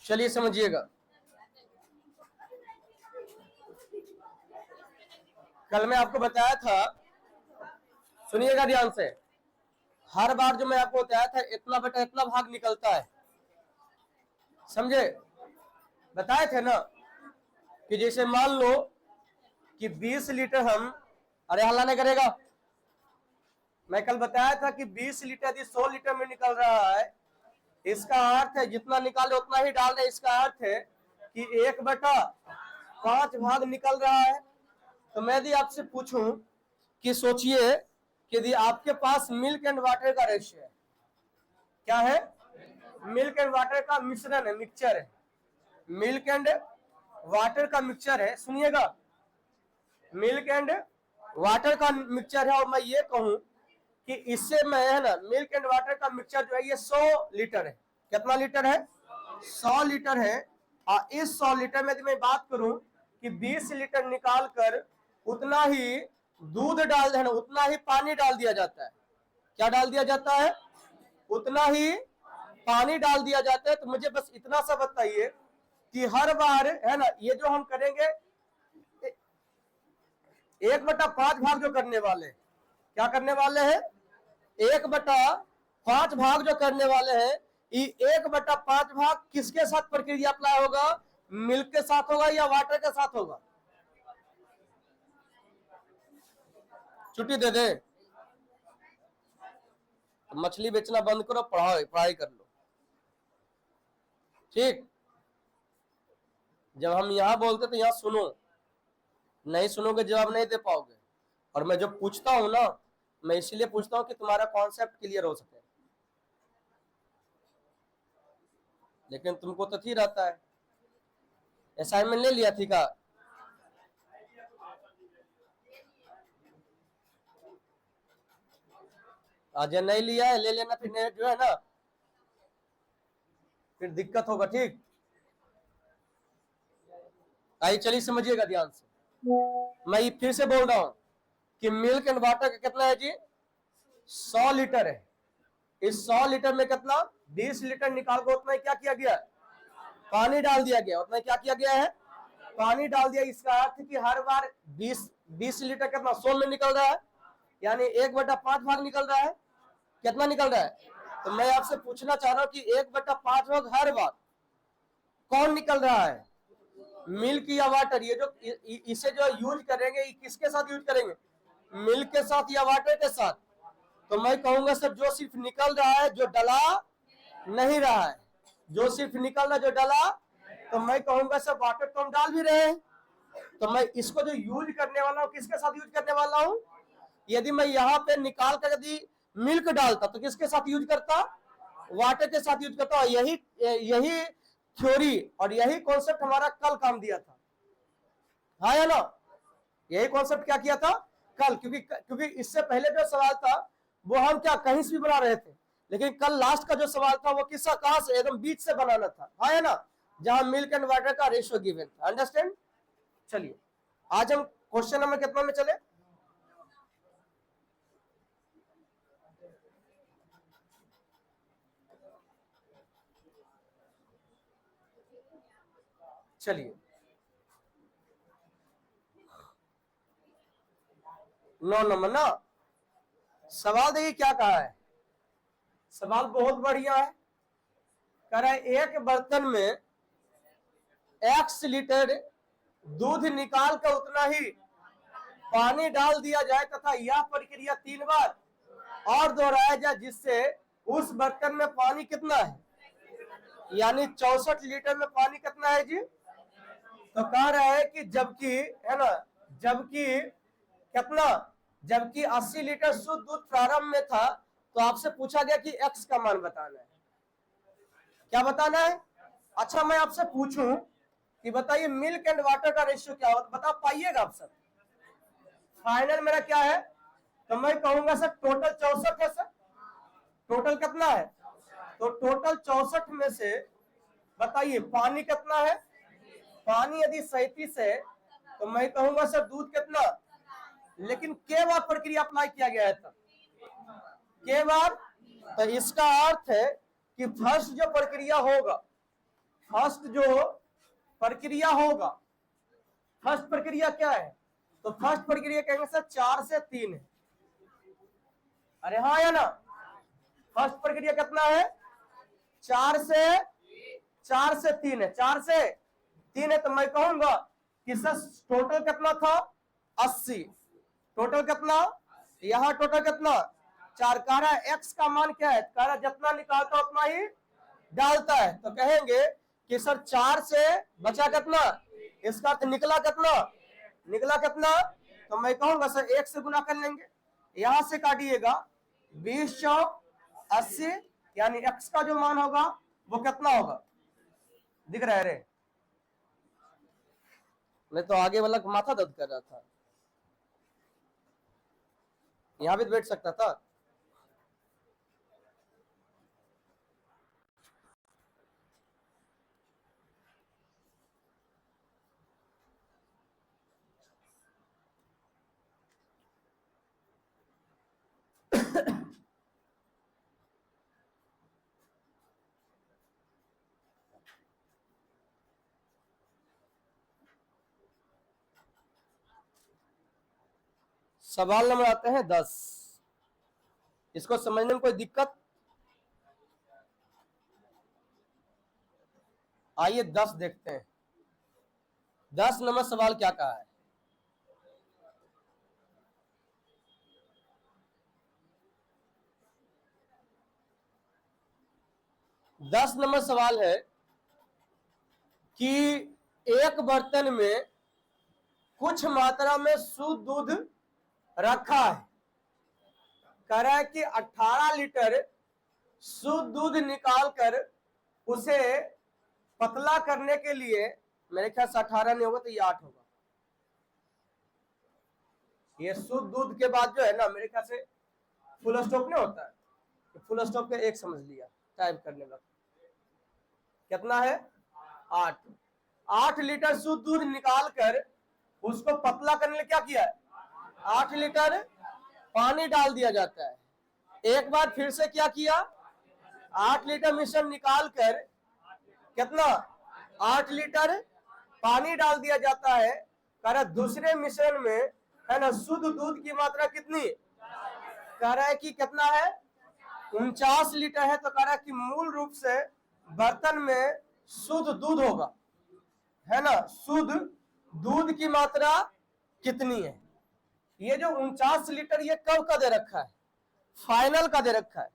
चलिए समझिएगा। कल मैं आपको बताया था, सुनिएगा ध्यान से, हर बार जो मैं आपको बताया था इतना बटा इतना भाग निकलता है, समझे? बताए थे ना कि जैसे मान लो कि 20 लीटर हम, अरे हल्ला नहीं करेगा, मैं कल बताया था कि 20 लीटर यदि 100 लीटर में निकल रहा है, इसका अर्थ है जितना निकाले उतना ही डाल दे। इसका अर्थ है कि 1/5 भाग निकल रहा है। तो मैं यदि आपसे पूछूं कि सोचिए कि यदि आपके पास मिल्क एंड वाटर का रेशियो है, क्या है? मिल्क एंड वाटर का मिश्रण है, मिक्सचर है, मिल्क एंड वाटर का मिक्सचर है। सुनिएगा, मिल्क एंड वाटर का मिक्सचर है, और मैं ये कहूं कि इससे मैं है ना, मिल्क एंड वाटर का मिक्सचर जो है ये 100 लीटर है। कितना लीटर है? 100 लीटर है। और इस 100 लीटर में मैं बात करूं कि 20 लीटर निकाल कर उतना ही दूध डाल देना, उतना ही पानी डाल दिया जाता है। क्या डाल दिया जाता है? उतना ही पानी डाल दिया जाता है। तो मुझे बस इतना सा बताइए कि हर बार है ना, ये जो हम करेंगे 1/5 भाग जो करने वाले हैं, क्या करने वाले हैं? 1/5 भाग जो करने वाले हैं, ये 1/5 भाग किसके साथ प्रक्रिया अप्लाई होगा? मिल्क के साथ होगा या वाटर के साथ होगा? छुट्टी दे दे, तो मछली बेचना बंद करो, पढ़ाई कर लो, ठीक? जब हम यहां बोलते तो यहां सुनो, नहीं सुनोगे जवाब नहीं दे पाओगे। और मैं जो पूछता हूं ना, मैं इसीलिए पूछता हूं कि तुम्हारा कॉन्सेप्ट क्लियर हो सके, लेकिन तुमको तो थी रहता है। असाइनमेंट ले लिया थी का? आज नहीं लिया है, ले लेना, फिर जो है ना फिर दिक्कत होगा, ठीक? आइए चलिए समझिएगा ध्यान से। मैं फिर से बोल रहा हूं कि मिल्क एंड वाटर का कितना है जी? 100 लीटर है। इस 100 लीटर में कितना? 20 लीटर निकाल कर उतना ही क्या किया गया? पानी डाल दिया गया। उतना क्या किया गया है? पानी डाल दिया। इसका अर्थ कि हर बार 20 लीटर कितना 100 में निकल रहा है, यानी 1/5 भाग निकल रहा है। कितना निकल रहा है? तो मैं आपसे पूछना चाह रहा हूं कि 1/5 भाग हर बार कौन निकल रहा है? मिल्क या वाटर? ये जो इसे जो यूज करेंगे, किसके साथ यूज करेंगे? मिल्क के साथ या वाटर के साथ? तो मैं कहूंगा सर जो सिर्फ निकल रहा है, जो डला नहीं रहा है, जो सिर्फ निकल रहा है, जो डला, तो मैं कहूंगा सर वाटर तो हम डाल भी रहे हैं। तो मैं इसको जो यूज करने वाला हूं, किसके साथ यूज करने वाला हूं? यदि मैं यहाँ पे निकाल कर यदि मिल्क डालता तो किसके साथ यूज करता? वाटर के साथ यूज करता। यही थ्योरी और यही कॉन्सेप्ट हमारा कल काम दिया था, हाँ या ना? यही कॉन्सेप्ट क्या किया था कल, क्योंकि इससे पहले जो सवाल था वो हम क्या कहीं से भी बना रहे थे, लेकिन कल लास्ट का जो सवाल था वो किसका, कहां से? एकदम बीच से बनाना था, हाँ या ना? जहां मिल्क एंड वाटर का रेशियो गिवन था। अंडरस्टैंड? चलिए आज हम क्वेश्चन नंबर कितना में चले? चलिए 9 नंबर ना। सवाल देखिए क्या कहा है। सवाल बहुत बढ़िया है। कह रहा है एक बर्तन में x लीटर दूध निकाल कर उतना ही पानी डाल दिया जाए तथा यह प्रक्रिया 3 बार और दोहराया जाए, जिससे उस बर्तन में पानी कितना है? यानी 64 लीटर में पानी कितना है जी? तो कह रहा है कि जबकि, है ना, जबकि कितना, जबकि 80 लीटर शुद्ध दूध प्रारंभ में था, तो आपसे पूछा गया कि x का मान बताना है। क्या बताना है? अच्छा मैं आपसे पूछूं कि बताइए मिल्क एंड वाटर का रेशियो क्या होता, बता पाइएगा आप सब? फाइनल मेरा क्या है? तो मैं कहूंगा सर टोटल 64 है सर। टोटल कितना है? तो टोटल 64 में से बताइए पानी कितना है? पानी यदि 37 है तो मैं कहूंगा सर दूध कितना? लेकिन के बार प्रक्रिया अप्लाई किया गया है तब? के बार? तो इसका अर्थ है कि फर्स्ट जो प्रक्रिया होगा, फर्स्ट जो प्रक्रिया होगा, फर्स्ट प्रक्रिया क्या है? तो फर्स्ट प्रक्रिया कहेंगे सर 4 से 3 है। अरे हाँ या ना? फर्स्ट प्रक्रिया कितना है? 4 से 3 है। 4 से 3 है, तो मैं कहूंगा कि सर टोटल कितना था? 80। टोटल कितना? यहाँ टोटल कितना? 4। कह रहा है एक्स का मान क्या है? कह रहा जितना निकालता उतना ही डालता है। तो कहेंगे कि सर 4 से बचा कितना? इसका अर्थ निकला कितना? निकला कितना? तो मैं कहूंगा सर 1 से गुना कर लेंगे, यहां से काटिएगा 20 चौक 80, यानी एक्स का जो मान होगा वो कितना होगा? दिख रहा है रे? मैं तो आगे वाला माथा दर्द कर रहा था, यहां भी बैठ सकता था। सवाल नंबर आते हैं 10। इसको समझने में कोई दिक्कत? आइए 10 देखते हैं। 10 नंबर सवाल क्या कहा है? दस नंबर सवाल है कि एक बर्तन में कुछ मात्रा में शुद्ध दूध रखा है। कह रहा है कि 18 लीटर शुद्ध दूध निकालकर उसे पतला करने के लिए, मेरे ख्याल से 18 नहीं होगा तो ये 8 होगा। ये शुद्ध दूध के बाद जो है ना, मेरे ख्याल से फुल स्टॉप नहीं होता है, फुल स्टॉप का 1 समझ लिया टाइप करने वक्त। कितना है? 8। 8 लीटर शुद्ध दूध निकालकर उसको पतला करने के लिए क्या किया है? 8 लीटर पानी डाल दिया जाता है। एक बार फिर से क्या किया? 8 लीटर मिश्रण निकालकर कितना? 8 लीटर पानी डाल दिया जाता है। कह रहा दूसरे मिश्रण में है ना शुद्ध दूध की मात्रा कितनी? कह रहा है कि कितना है? 49 लीटर है। तो कह रहा है कि मूल रूप से बर्तन में शुद्ध दूध होगा, है ना, शुद्ध दूध की मात्रा कितनी है? ये जो 49 लीटर ये कब का दे रखा है? फाइनल का दे रखा है।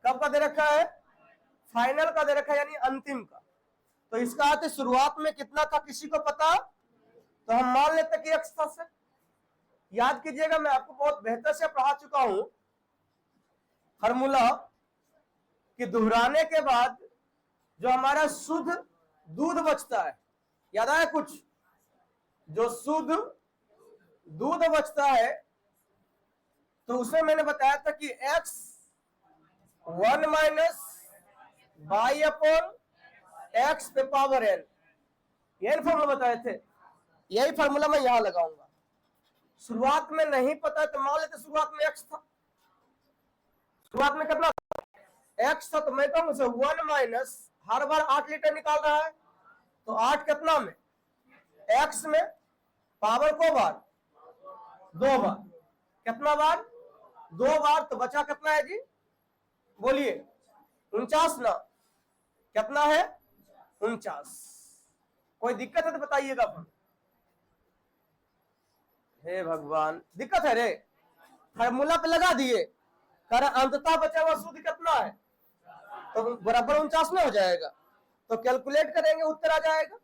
कब का दे रखा है? फाइनल का दे रखा है, यानी अंतिम का। तो इसका अर्थ शुरुआत में कितना था किसी को पता? तो हम मान लेते कि एक्स था। से याद कीजिएगा, मैं आपको बहुत बेहतर से पढ़ा चुका हूं फार्मूला कि दोहराने के बाद जो हमारा शुद्ध दूध बचता है, याद आया कुछ? जो शुद्ध दूध बचता है तो उसमें मैंने बताया था कि x 1 minus by upon x पे पावर n, यही फॉर्मूला बताए थे। यही फॉर्मूला मैं यहां लगाऊंगा। शुरुआत में नहीं पता तो मान लेते शुरुआत में x था। शुरुआत में कितना x था? तो मैं कहूंगा उसे 1 माइनस, हर बार 8 लीटर निकाल रहा है तो 8 कितना में? x में पावर को बार? 2 बार। कितना बार? 2 बार। तो बचा कितना है जी? बोलिए। 49 ना? कितना है? 49। कोई दिक्कत है तो बताइएगा। हे भगवान, दिक्कत है रे? फार्मूला पे लगा दिए, कर अंततः बचा हुआ शुद्ध कितना है? तो बराबर 49 में हो जाएगा। तो कैलकुलेट करेंगे, उत्तर आ जाएगा।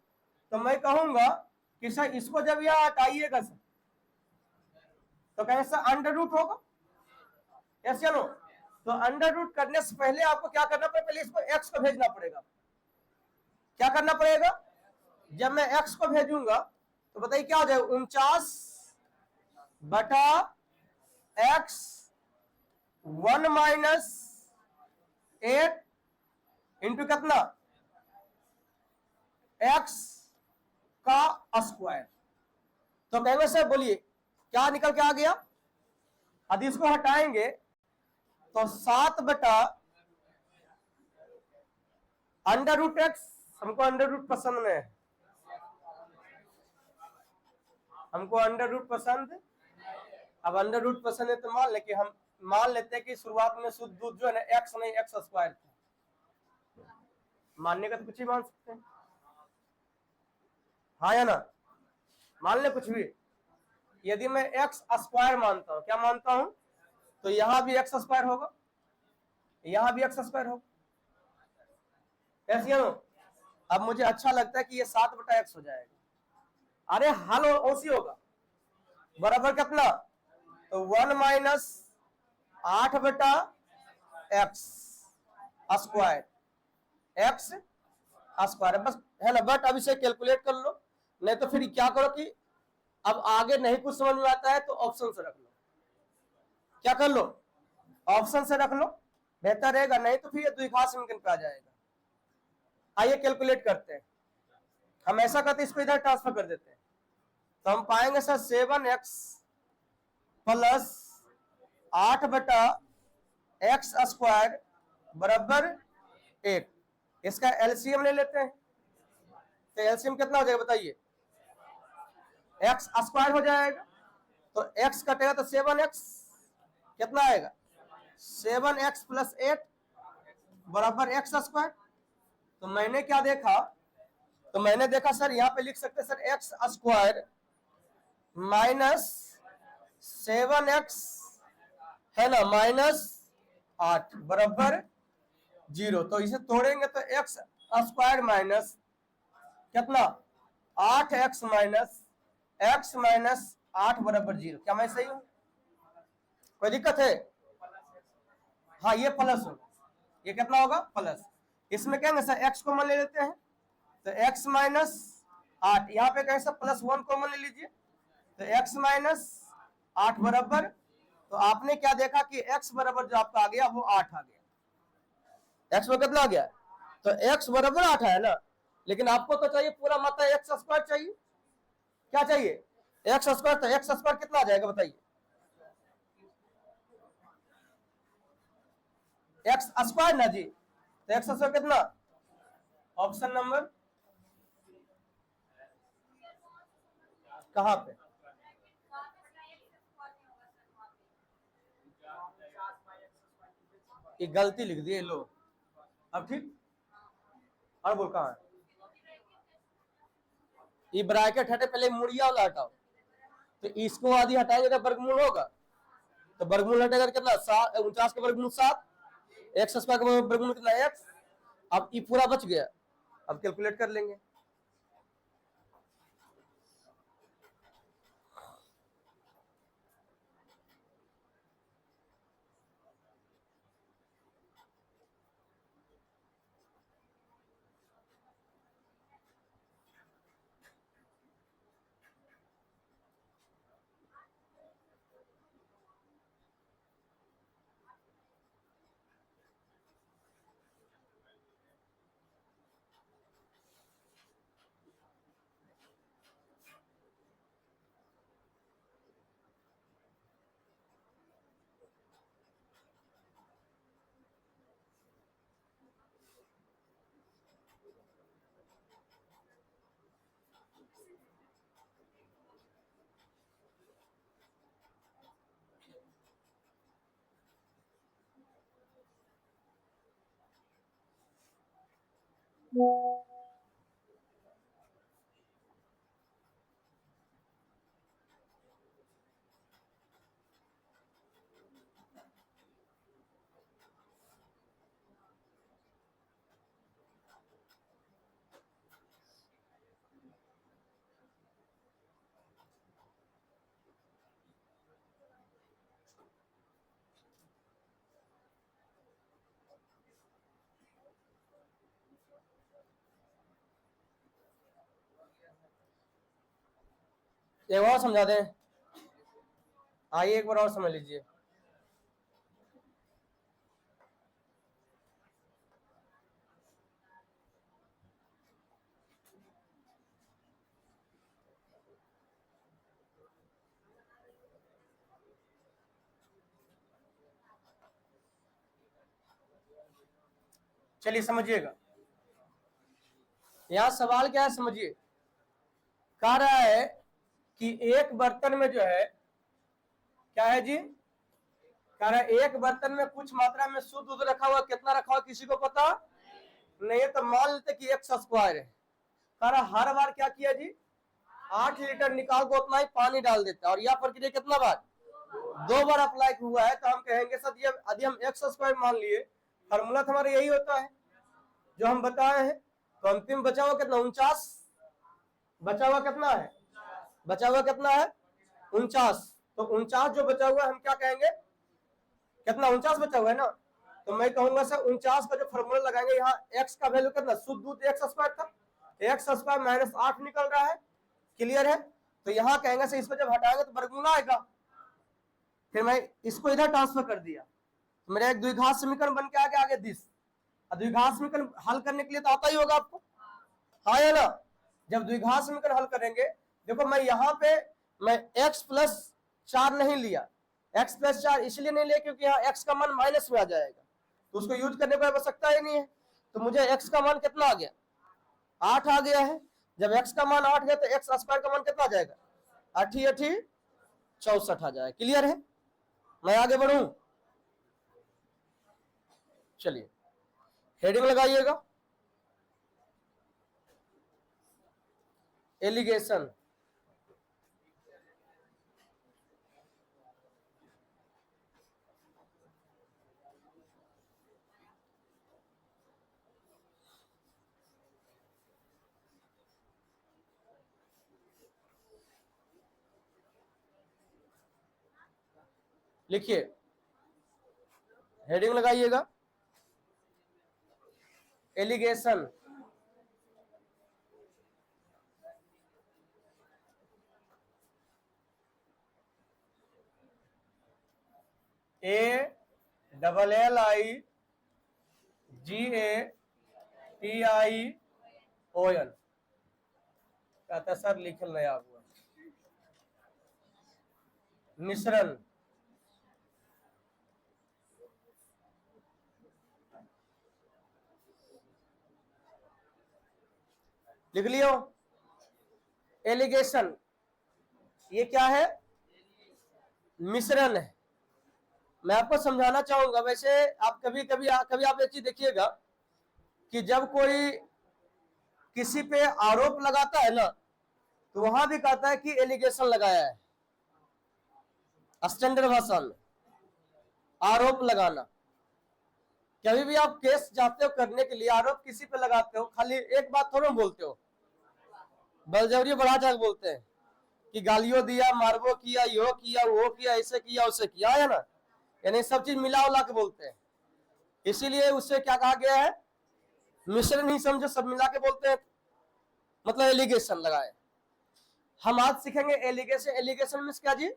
तो मैं कहूंगा कि सर इसको जब यहां हटाइएगा सर तो कैसा अंडर रूट होगा? यस या नो? तो अंडर रूट करने से पहले आपको क्या करना पड़ेगा? पहले इसको एक्स को भेजना पड़ेगा। क्या करना पड़ेगा? जब मैं एक्स को भेजूंगा तो बताइए क्या हो जाएगा? 49 बटा एक्स 1 माइनस 8 इंटू कितना? एक्स का स्क्वायर। तो कहेंगे सर बोलिए क्या निकल के आ गया? यदि इसको हटाएंगे तो 7 बटा अंडर रूट एक्स हमको अंडर रूट पसंद नहीं है, हमको अंडर रूट पसंद। अब अंडर रूट पसंद है तो मान लेते हैं कि शुरुआत में शुद्ध दूध जो है ना एक्स नहीं एक्स स्क्वायर था। मानने का तो कुछ ही मान सकते हैं, हाँ या ना, मान ले कुछ भी। यदि मैं एक्स स्क्वायर मानता हूं, क्या मानता हूं, तो यहां भी एक्स स्क्वायर होगा, यहां भी एक्स स्क्वायर होगा, ऐसे हो। अब मुझे अच्छा लगता है कि ये 7/x हो जाएगा। अरे हल ओसी होगा, बराबर कितना, तो 1 minus 8/x square, x square बस, है ना। बट अब इसे कैलकुलेट कर लो, नहीं तो फिर क्या करो कि अब आगे नहीं कुछ समझ में आता है तो ऑप्शन से रख लो, क्या कर लो, ऑप्शन से रख लो, बेहतर रहेगा, नहीं तो फिर ये द्विघात समीकरण पे आ जाएगा। आइए कैलकुलेट करते हैं, हम ऐसा करते हैं इसको इधर ट्रांसफर कर देते हैं, तो हम पाएंगे sir 7x plus 8/x square बराबर 1। इसका एलसीएम ले लेते हैं, तो एलसीएम कितना हो जाएगा बताइए, एक्स स्क्वायर हो जाएगा, तो x कटेगा तो 7x कितना आएगा, 7x प्लस 8 बराबर एक्स स्क्वायर। तो मैंने क्या देखा, तो मैंने देखा सर यहाँ पे लिख सकते sir x square minus 7x, है ना, माइनस 8 बराबर 0। तो इसे तोड़ेंगे तो एक्स स्क्वायर माइनस कितना, 8x माइनस x माइनस 8 बराबर 0। क्या मैं सही हूं, कोई दिक्कत है, हाँ ये प्लस होगा, ये कितना होगा प्लस। इसमें क्या सर x कॉमन ले लेते हैं, तो x माइनस 8, यहाँ पे कैसे +1 कॉमन ले लीजिए, तो x माइनस 8 बराबर, तो आपने क्या देखा कि x बराबर जो आपका आ गया वो 8 आ गया, x में कितना आ गया, तो x बराबर 8 है ना। लेकिन आपको तो चाहिए पूरा मात्रा एक्स स्क्वायर चाहिए, क्या चाहिए, एक्स स्क्वायर, तो एक्स स्क्वायर कितना आ जाएगा बताइए, एक्स स्क्वायर ना जी, तो एक्स स्क्वायर कितना, ऑप्शन नंबर कहां पे, ये गलती लिख दिए लो, अब ठीक, और बोल कहां है, ये ब्रैकेट हटे, पहले मुड़िया वाला हटाओ, तो इसको आदि हटाएंगे तो वर्गमूल होगा, तो वर्गमूल हटेगा कितना, 49 का वर्गमूल 7, एक्स स्क्वायर का वर्गमूल कितना एक्स। अब ये पूरा बच गया, अब कैलकुलेट कर लेंगे, एक और समझा दें, आइए एक बार और समझ लीजिए, चलिए समझिएगा, यहां सवाल क्या है समझिए, कह रहा है कि एक बर्तन में जो है क्या है जी, कह रहा है एक बर्तन में कुछ मात्रा में शुद्ध दूध रखा हुआ, कितना रखा हुआ किसी को पता नहीं है, तो मान लेते कि एक्स स्क्वायर है। कह रहा हर बार क्या किया जी, 8 लीटर निकाल को उतना ही पानी डाल देता है, और यह प्रक्रिया कितना बार, 2 बार अप्लाई हुआ है, तो हम कहेंगे सर ये यदि हम एक्स स्क्वायर मान लिए, फॉर्मूला तो हमारा यही होता है जो हम बताए हैं। तो अंतिम बचा हुआ कितना, 49, बचा हुआ कितना है, बचा हुआ कितना है 49। तो 49 जो बचा हुआ है हम क्या कहेंगे, कितना 49 बचा हुआ है ना, तो मैं कहूंगा सर 49 का जो फॉर्मूला लगाएंगे, यहाँ एक्स का वैल्यू कितना, शुद्ध दूध एक्स स्क्वायर था, एक्स स्क्वायर माइनस 8 निकल रहा है, क्लियर है। तो यहाँ कहेंगे सर इसको जब हटाएंगे तो वर्गमूल आएगा, फिर मैं इसको इधर ट्रांसफर कर दिया, तो मेरा एक द्विघात समीकरण बन के आगे दिस। द्विघात समीकरण हल करने के लिए तो आता ही होगा आपको, हाँ या ना। जब द्विघात समीकरण हल करेंगे, देखो मैं यहाँ पे मैं x प्लस 4 नहीं लिया, x प्लस 4 इसलिए नहीं लिया क्योंकि यहाँ x का मान माइनस में आ जाएगा, तो उसको यूज करने की आवश्यकता ही नहीं है। तो मुझे x का मान कितना आ गया, 8 आ गया है। जब x का मान 8 गया तो x स्क्वायर का मान कितना आ जाएगा, 8 64 आ जाएगा, क्लियर है। मैं आगे बढ़ूं, चलिए हेडिंग लगाइएगा, एलिगेशन। लिखिए, हेडिंग लगाइएगा, एलिगेशन। ALLIGATION कहता सर लिखल नया हुआ, मिश्रण। लिख लियो, एलिगेशन ये क्या है, मिश्रण है। मैं आपको समझाना चाहूंगा, वैसे आप कभी आप एक चीज देखिएगा कि जब कोई किसी पे आरोप लगाता है ना, तो वहां भी कहता है कि एलिगेशन लगाया है, स्टैंडर्ड भाषा में आरोप लगाना। कभी भी आप केस जाते हो करने के लिए, आरोप किसी पे लगाते हो, खाली एक बात थोड़ा बोलते हो, बलजबरी बढ़ा चढ़ बोलते हैं कि गालियों दिया, मारबो किया, यो किया, वो किया, ऐसे किया, उसे किया, है ना, यानी सब चीज मिला उला के बोलते हैं। इसीलिए उससे क्या कहा गया है, मिश्रण नहीं समझो, सब मिला के बोलते हैं, मतलब एलिगेशन लगाए। हम आज सीखेंगे एलिगेशन। एलिगेशन मींस क्या जी,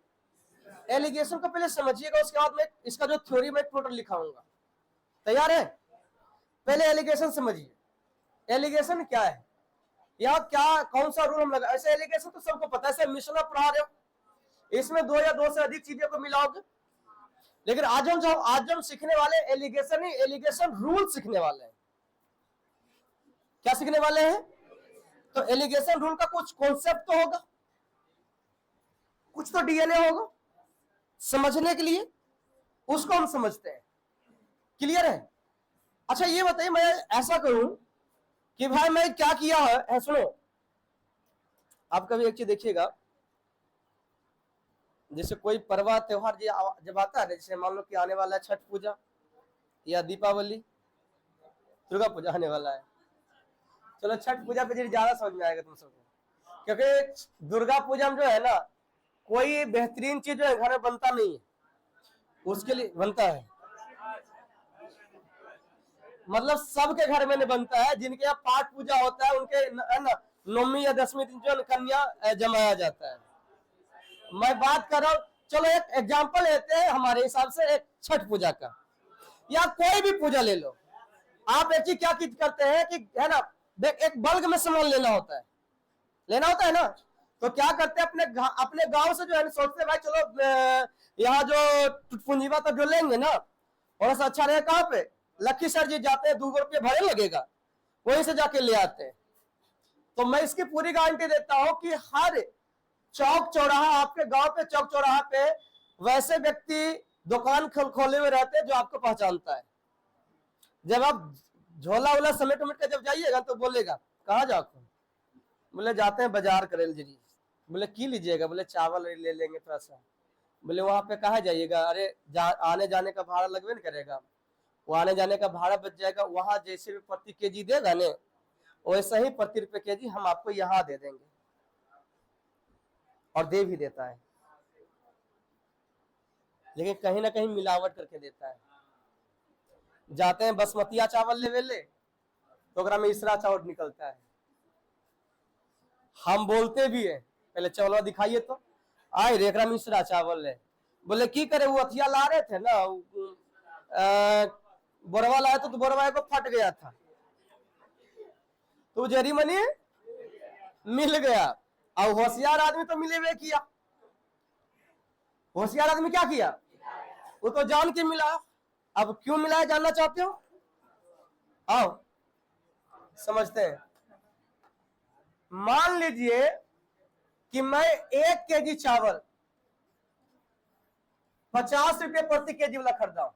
एलिगेशन को पहले समझिएगा, उसके बाद में इसका जो थ्योरी में टोटल लिखाऊंगा, तैयार है। पहले एलिगेशन समझिए, एलिगेशन क्या है या क्या कौन सा रूल हम लगा। ऐसे एलिगेशन तो सबको पता है, मिश्रण पढ़ा रहे हो, इसमें 2 या 2 से अधिक चीजों को मिलाओगे, लेकिन आज हम सीखने वाले एलिगेशन नहीं, एलिगेशन रूल सीखने वाले हैं। क्या सीखने वाले हैं, तो एलिगेशन रूल का कुछ कॉन्सेप्ट तो होगा, कुछ तो डीएनए होगा समझने के लिए, उसको हम समझते हैं, क्लियर है। अच्छा ये बताइए, मैं ऐसा करूं कि भाई मैं क्या किया है, सुनो आप कभी एक चीज देखिएगा, जैसे कोई पर्व त्योहार जब आता है, जैसे मान लो कि आने वाला है छठ पूजा या दीपावली, दुर्गा पूजा आने वाला है, चलो छठ पूजा पे ज्यादा समझ में आएगा तुम सबको, क्योंकि दुर्गा पूजा में जो है ना, कोई बेहतरीन चीज जो है घर में बनता नहीं है, उसके लिए बनता है, मतलब सबके घर में नहीं बनता है, जिनके यहाँ पाठ पूजा होता है उनके नौवीं या 10वीं दिन जो कन्या जमाया जाता है। मैं बात कर रहा हूं, चलो एक एग्जांपल लेते हैं हमारे हिसाब से एक छठ पूजा का, या कोई भी पूजा ले लो। आप एक चीज क्या करते हैं कि है ना, एक बल्क में सामान लेना होता है ना, तो क्या करते हैं अपने गांव से जो है सोचते हैं भाई चलो यहाँ जो पूंजीवा तो जो लेंगे ना, थोड़ा सा अच्छा रहेगा, कहाँ पे लखीसर जी जाते हैं, 2 रुपये भाड़े लगेगा, वहीं से जाके ले आते हैं। तो मैं इसकी पूरी गारंटी देता हूं कि हर चौक चौराहा, आपके गांव पे चौक चौराहा पे वैसे व्यक्ति दुकान खोले हुए रहते हैं जो आपको पहचानता है। जब आप झोला वोला समेट उमेट के जब जाइएगा तो बोलेगा कहाँ जाओ? बोले जाते हैं बाजार करेल जी। बोले की लीजिएगा? बोले चावल ले लेंगे थोड़ा सा। बोले वहां पे कहा जाइएगा? अरे आने जाने का भाड़ा लगवे न करेगा, वो आने जाने का भाड़ा बच जाएगा, वहां जैसे भी प्रति केजी देगा ने वैसा ही प्रति रुपए केजी हम आपको यहाँ दे देंगे, और दे भी देता है, लेकिन कहीं ना कहीं मिलावट करके देता है। जाते हैं बासमतिया चावल ले तो में इसरा चावल निकलता है। हम बोलते भी है पहले चावल दिखाइए तो आए रेखरा में इसरा चावल है। बोले की करे? वो अथिया ला रहे थे ना, बोरवा लाया तो बोरवा को फट गया था, तो जरी मनी मिल गया। और होशियार आदमी तो मिले हुए किया। होशियार आदमी क्या किया? वो तो जान के मिला। अब क्यों मिला है जानना चाहते हो? आओ समझते हैं। मान लीजिए कि मैं 1 केजी चावल 50 रुपये प्रति केजी वाला खरीदा हूं।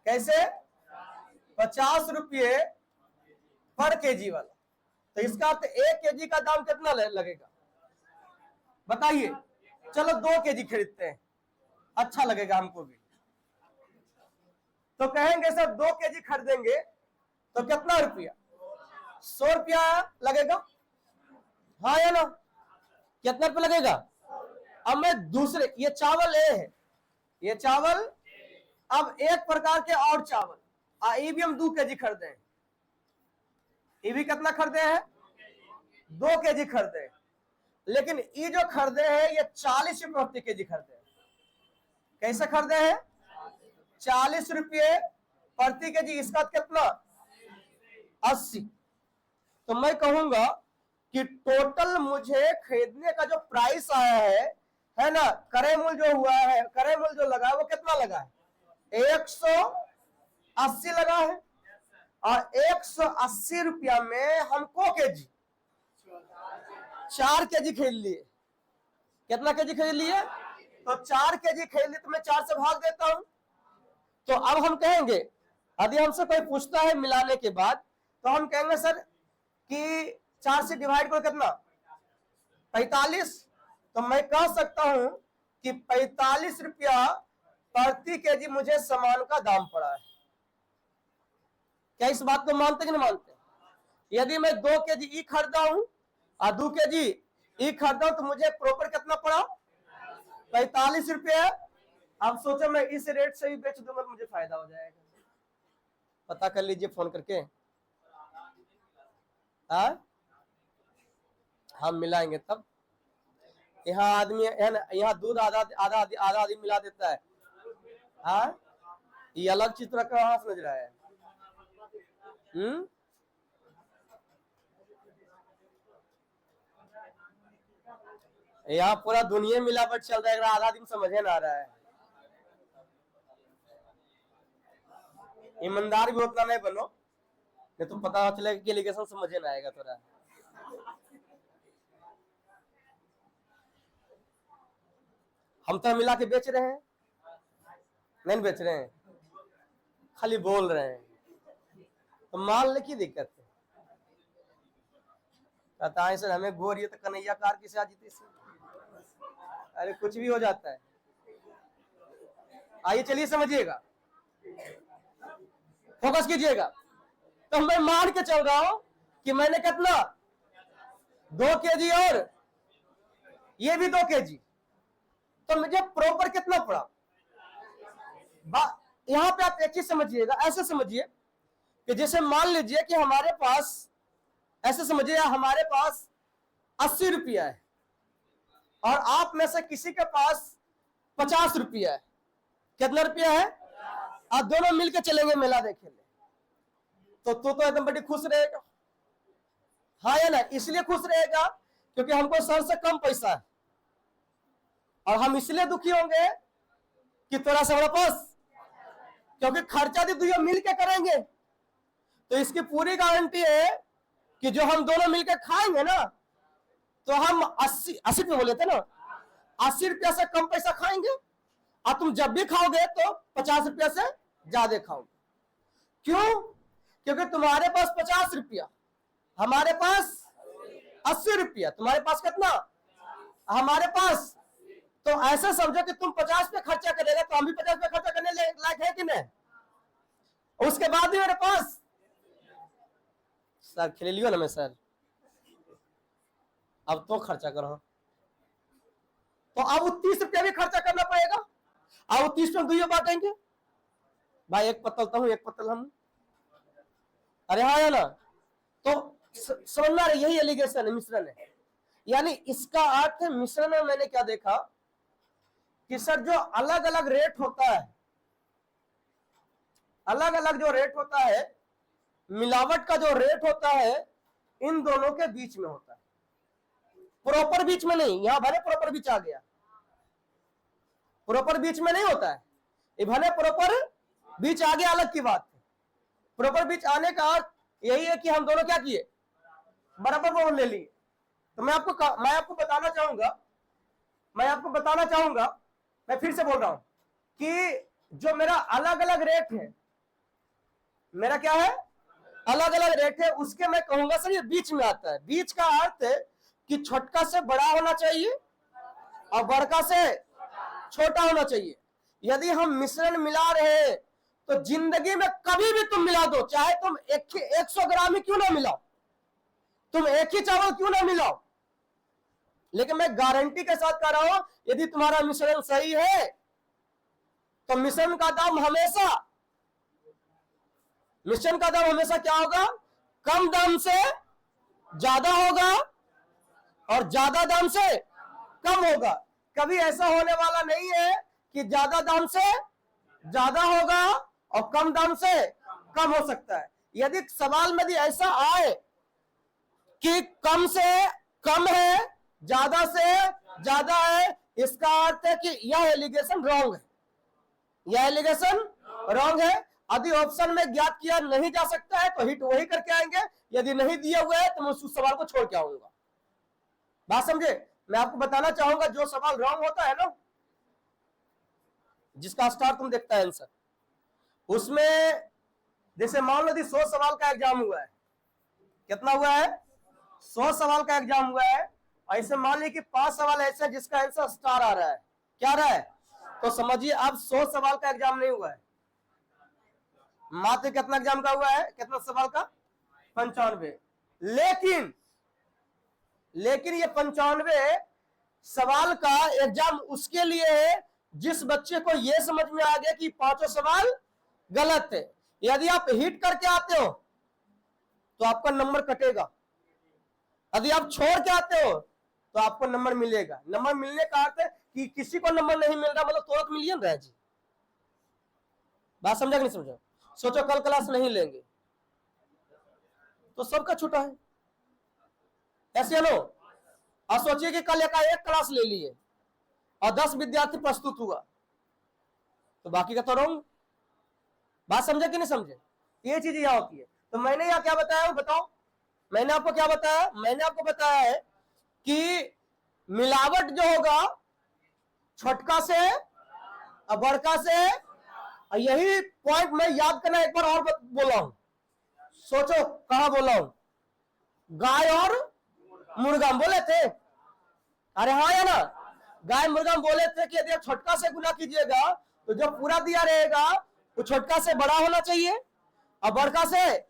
कैसे? 50 रुपये पर केजी वाला। तो इसका अर्थ 1 केजी का दाम कितना लगेगा बताइए? चलो 2 केजी खरीदते हैं, अच्छा लगेगा हमको भी। तो कहेंगे सर 2 केजी खरीदेंगे तो कितना रुपया? 100 रुपया लगेगा, हाँ या ना? कितना रुपया लगेगा? अब मैं दूसरे, ये चावल ए है, ये चावल, अब एक प्रकार के और चावल ये भी हम 2 केजी खरीदे हैं। ये भी कितना खरीदे हैं? 2 केजी खरीदे हैं। लेकिन ये जो खरीदे हैं ये 40 रुपये प्रति केजी खरीदे हैं। कैसे खरीदे हैं? 40 रुपये प्रति केजी। इसका कितना? 80। तो मैं कहूंगा कि टोटल मुझे खरीदने का जो प्राइस आया है ना, क्रय मूल्य जो हुआ है, क्रय मूल्य जो लगा है वो कितना लगा है? 180 लगा है। और 180 रुपया में हमको केजी 4 केजी खरीद लिए। कितना केजी खरीद लिए? तो 4 केजी खरीद लिए, तो मैं 4 से भाग देता हूं। तो अब हम कहेंगे, यदि हमसे कोई पूछता है मिलाने के बाद, तो हम कहेंगे सर कि 4 से डिवाइड करो कितना? 45। तो मैं कह सकता हूं कि 45 रुपया प्रति केजी मुझे सामान का दाम पड़ा है। क्या इस बात को मानते कि नहीं मानते? यदि मैं 2 केजी ई खरीदा हूं और 2 केजी ई खरीदा हूं तो मुझे प्रॉपर कितना पड़ा? 45 रुपये। अब सोचो मैं इस रेट से ही बेच दूंगा तो मुझे फायदा हो जाएगा। पता कर लीजिए फोन करके। हम मिलाएंगे तब। यहाँ आदमी है ना, यहाँ दूध आधा आधा आधा आदमी मिला देता है। हाँ, ये अलग चित्र कहाँ समझ रहा है? यहाँ पूरा दुनिया मिलावट चल रहा है, आधा दिन समझे ना आ रहा है। ईमानदार भी उतना नहीं बनो, नहीं तो पता चलेगा कि एलिगेशन समझे ना आएगा थोड़ा। हम तो मिला के बेच रहे हैं, नहीं बेच रहे हैं, खाली बोल रहे हैं। तो मान ले की दिक्कत है? कहता है सर हमें गोर ये तो कन्हैया कार किसे आ जीती से। अरे कुछ भी हो जाता है। आइए चलिए समझिएगा, फोकस कीजिएगा। तो मैं मान के चल रहा हूं कि मैंने कितना? 2 केजी और ये भी 2 केजी। तो मुझे प्रॉपर कितना पड़ा? यहां पे आप एक चीज समझिएगा, ऐसे समझिए कि जैसे मान लीजिए कि हमारे पास, ऐसे समझिए हमारे पास 80 रुपया है और आप में से किसी के पास 50 रुपया है। कितना रुपया है? आप दोनों मिलकर चलेंगे मेला देखने, तो एकदम बड़ी खुश रहेगा, हाँ या ना? इसलिए खुश रहेगा क्योंकि हमको सर से कम पैसा है, और हम इसलिए दुखी होंगे कि थोड़ा सा हमारे पास, क्योंकि खर्चा भी दुनिया मिल के करेंगे। तो इसकी पूरी गारंटी है कि जो हम दोनों मिलकर खाएंगे ना, तो हम 80 रुपये बोले थे ना, 80 रुपया से कम पैसा खाएंगे, और तुम जब भी खाओगे तो 50 रुपया से ज्यादा खाओगे। क्यों? क्योंकि तुम्हारे पास 50 रुपया, हमारे पास 80 रुपया, तुम्हारे पास कितना, हमारे पास। तो ऐसा समझो कि तुम 50 पे खर्चा करेगा तो हम भी 50 पे खर्चा करने लायक है कि नहीं? उसके बाद भी मेरे पास, सर खेल लियो ना मैं सर, अब तो खर्चा करो, तो अब 30 रुपया भी खर्चा करना पड़ेगा। अब 30 में दुइयों बांटेंगे, भाई एक पत्तल तो हूं, एक पत्तल हम। अरे हाँ है ना? तो समझना रहे, यही एलिगेशन है, मिश्रण है। यानी इसका अर्थ है, मिश्रण में मैंने क्या देखा कि सर जो अलग अलग रेट होता है, अलग अलग जो रेट होता है, मिलावट का जो रेट होता है, इन दोनों के बीच में होता है, प्रॉपर बीच में नहीं। यहां भले प्रॉपर बीच आ गया, प्रॉपर बीच में नहीं होता है, ये भले प्रॉपर बीच आ गया अलग की बात है। प्रॉपर बीच आने का अर्थ यही है कि हम दोनों क्या किए, बराबर बराबर ले लिए। तो मैं आपको बताना चाहूंगा, मैं फिर से बोल रहा हूं कि जो मेरा अलग अलग रेट है, मेरा क्या है, अलग अलग रेट है, उसके मैं कहूंगा सर ये बीच में आता है। बीच का अर्थ है कि छोटका से बड़ा होना चाहिए और बड़का से छोटा होना चाहिए। यदि हम मिश्रण मिला रहे हैं तो जिंदगी में कभी भी तुम मिला दो, चाहे तुम 100 ग्राम ही क्यों ना मिलाओ, तुम एक ही चावल क्यों ना मिलाओ, लेकिन मैं गारंटी के साथ कह रहा हूं, यदि तुम्हारा मिश्रण सही है तो मिश्रण का दाम हमेशा क्या होगा, कम दाम से ज्यादा होगा और ज्यादा दाम से कम होगा। कभी ऐसा होने वाला नहीं है कि ज्यादा दाम से ज्यादा होगा और कम दाम से कम हो सकता है। यदि सवाल में भी ऐसा आए कि कम से कम है, ज्यादा से ज्यादा है, इसका अर्थ है कि यह एलिगेशन रॉन्ग है, यह एलिगेशन रॉन्ग है। यदि ऑप्शन में ज्ञात किया नहीं जा सकता है तो हिट वही करके आएंगे, यदि नहीं दिया हुआ है तो मैं उस सवाल को छोड़ के आऊंगा। बात समझे? मैं आपको बताना चाहूंगा, जो सवाल रॉन्ग होता है ना, जिसका स्टार तुम देखता है आंसर, उसमें जैसे मान लो 100 सवाल का एग्जाम हुआ है, कितना हुआ है, 100 सवाल का एग्जाम हुआ है, ऐसे मान ली कि 5 सवाल ऐसे जिसका आंसर स्टार आ रहा है, क्या आ रहा है, तो समझिए अब 100 सवाल का एग्जाम नहीं हुआ है, मात्र कितना एग्जाम का हुआ है, कितना सवाल का, 95। लेकिन ये 95 सवाल का एग्जाम उसके लिए है जिस बच्चे को यह समझ में आ गया कि 5 सवाल गलत है। यदि आप हिट करके आते हो तो आपका नंबर कटेगा, यदि आप छोड़ के आते हो तो आपको नंबर मिलेगा। नंबर मिलने का अर्थ है कि किसी को नंबर नहीं मिल रहा मतलब तुरंत मिलियन रहा जी। बात समझा कि नहीं समझा? सोचो कल क्लास नहीं लेंगे तो सबका छूटा है, ऐसे लो। और सोचिए कि कल एक क्लास ले लिए और 10 विद्यार्थी प्रस्तुत हुआ तो बाकी का तो रहोगे। बात समझे कि नहीं समझे? ये चीज यहां होती है। तो मैंने यहां क्या बताया वो बताओ, मैंने आपको क्या बताया? मैंने आपको बताया है कि मिलावट जो होगा छोटका से और बड़का से, और यही पॉइंट मैं याद करना एक बार और बोला हूं, सोचो कहां बोला हूं, गाय और मुर्गा बोले थे, अरे हाँ या ना, गाय मुर्गा बोले थे कि यदि आप छोटका से गुना कीजिएगा तो जो पूरा दिया रहेगा वो छोटका से बड़ा होना चाहिए और बड़का से,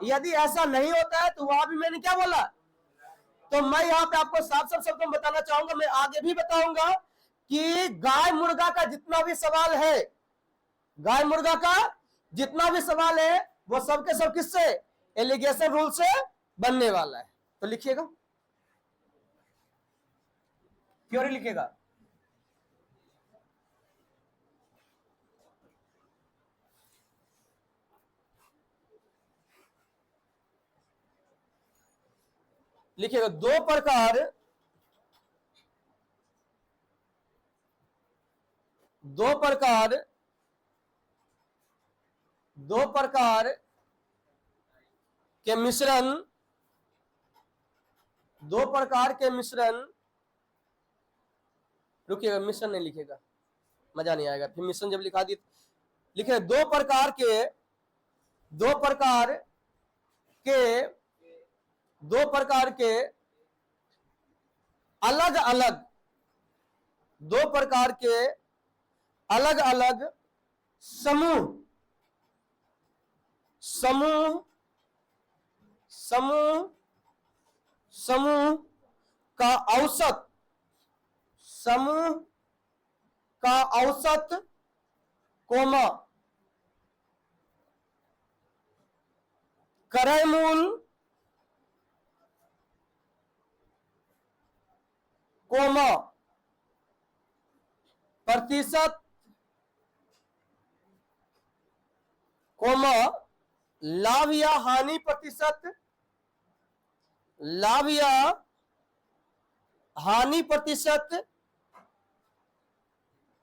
यदि ऐसा नहीं होता है तो वहां भी मैंने क्या बोला। तो मैं यहाँ पे आपको साफ साफ शब्दों में बताना चाहूंगा, मैं आगे भी बताऊंगा कि गाय मुर्गा का जितना भी सवाल है, गाय मुर्गा का जितना भी सवाल है वो सबके सब किससे, एलिगेशन रूल से बनने वाला है। तो लिखिएगा, क्यों लिखिएगा, लिखिएगा दो प्रकार के मिश्रण दो प्रकार के मिश्रण, रुकिएगा मिश्रण नहीं लिखेगा, मजा नहीं आएगा, फिर मिश्रण जब लिखा दी लिखे दो प्रकार के अलग अलग, दो प्रकार के अलग अलग समूह समूह समूह समूह का औसत, समूह का औसत कोमा क्रय मूल कोमा प्रतिशत कोमा लाभ या हानि प्रतिशत, लाभ या हानि प्रतिशत,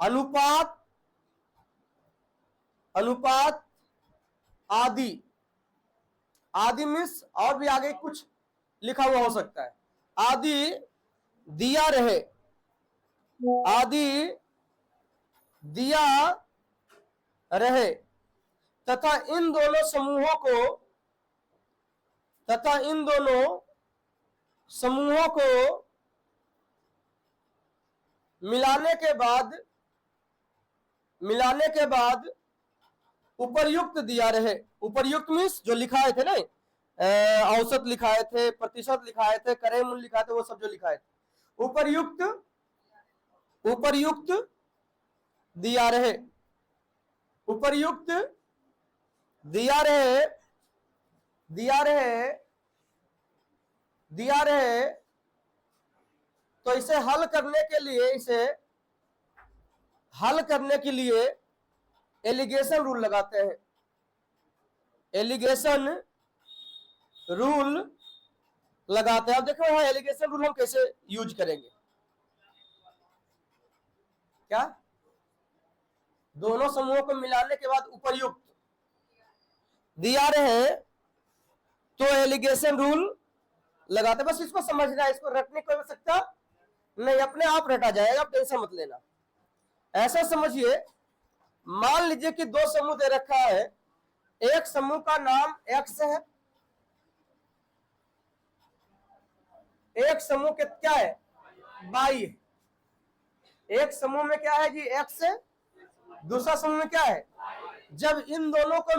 अनुपात अनुपात आदि। आदि मीन्स और भी आगे कुछ लिखा हुआ हो सकता है। आदि दिया रहे, आदि दिया रहे तथा इन दोनों समूहों को मिलाने के बाद उपर्युक्त दिया रहे। उपर्युक्त मीन्स जो लिखाए थे ना, औसत लिखाए थे, प्रतिशत लिखाए थे, क्रय मूल्य लिखाए थे, वो सब जो लिखाए थे, उपर्युक्त दिया रहे, उपर्युक्त दिया रहे दिया रहे दिया रहे तो इसे हल करने के लिए एलिगेशन रूल लगाते हैं। एलिगेशन रूल लगाते हैं। अब देखो यहाँ एलिगेशन रूल हम कैसे यूज करेंगे। क्या? दोनों समूहों को मिलाने के बाद उपर्युक्त दिया रहे तो एलिगेशन रूल लगाते। बस इसको समझना है, इसको रटने को सकता नहीं, अपने आप रटा जाएगा, आप टेंशन मत लेना। ऐसा समझिए, मान लीजिए कि दो समूह दे रखा है। एक समूह का नाम एक्स है, एक समूह के क्या है, वाई है। एक समूह में क्या है जी, एक्स है, दूसरा समूह में क्या है। जब इन दोनों को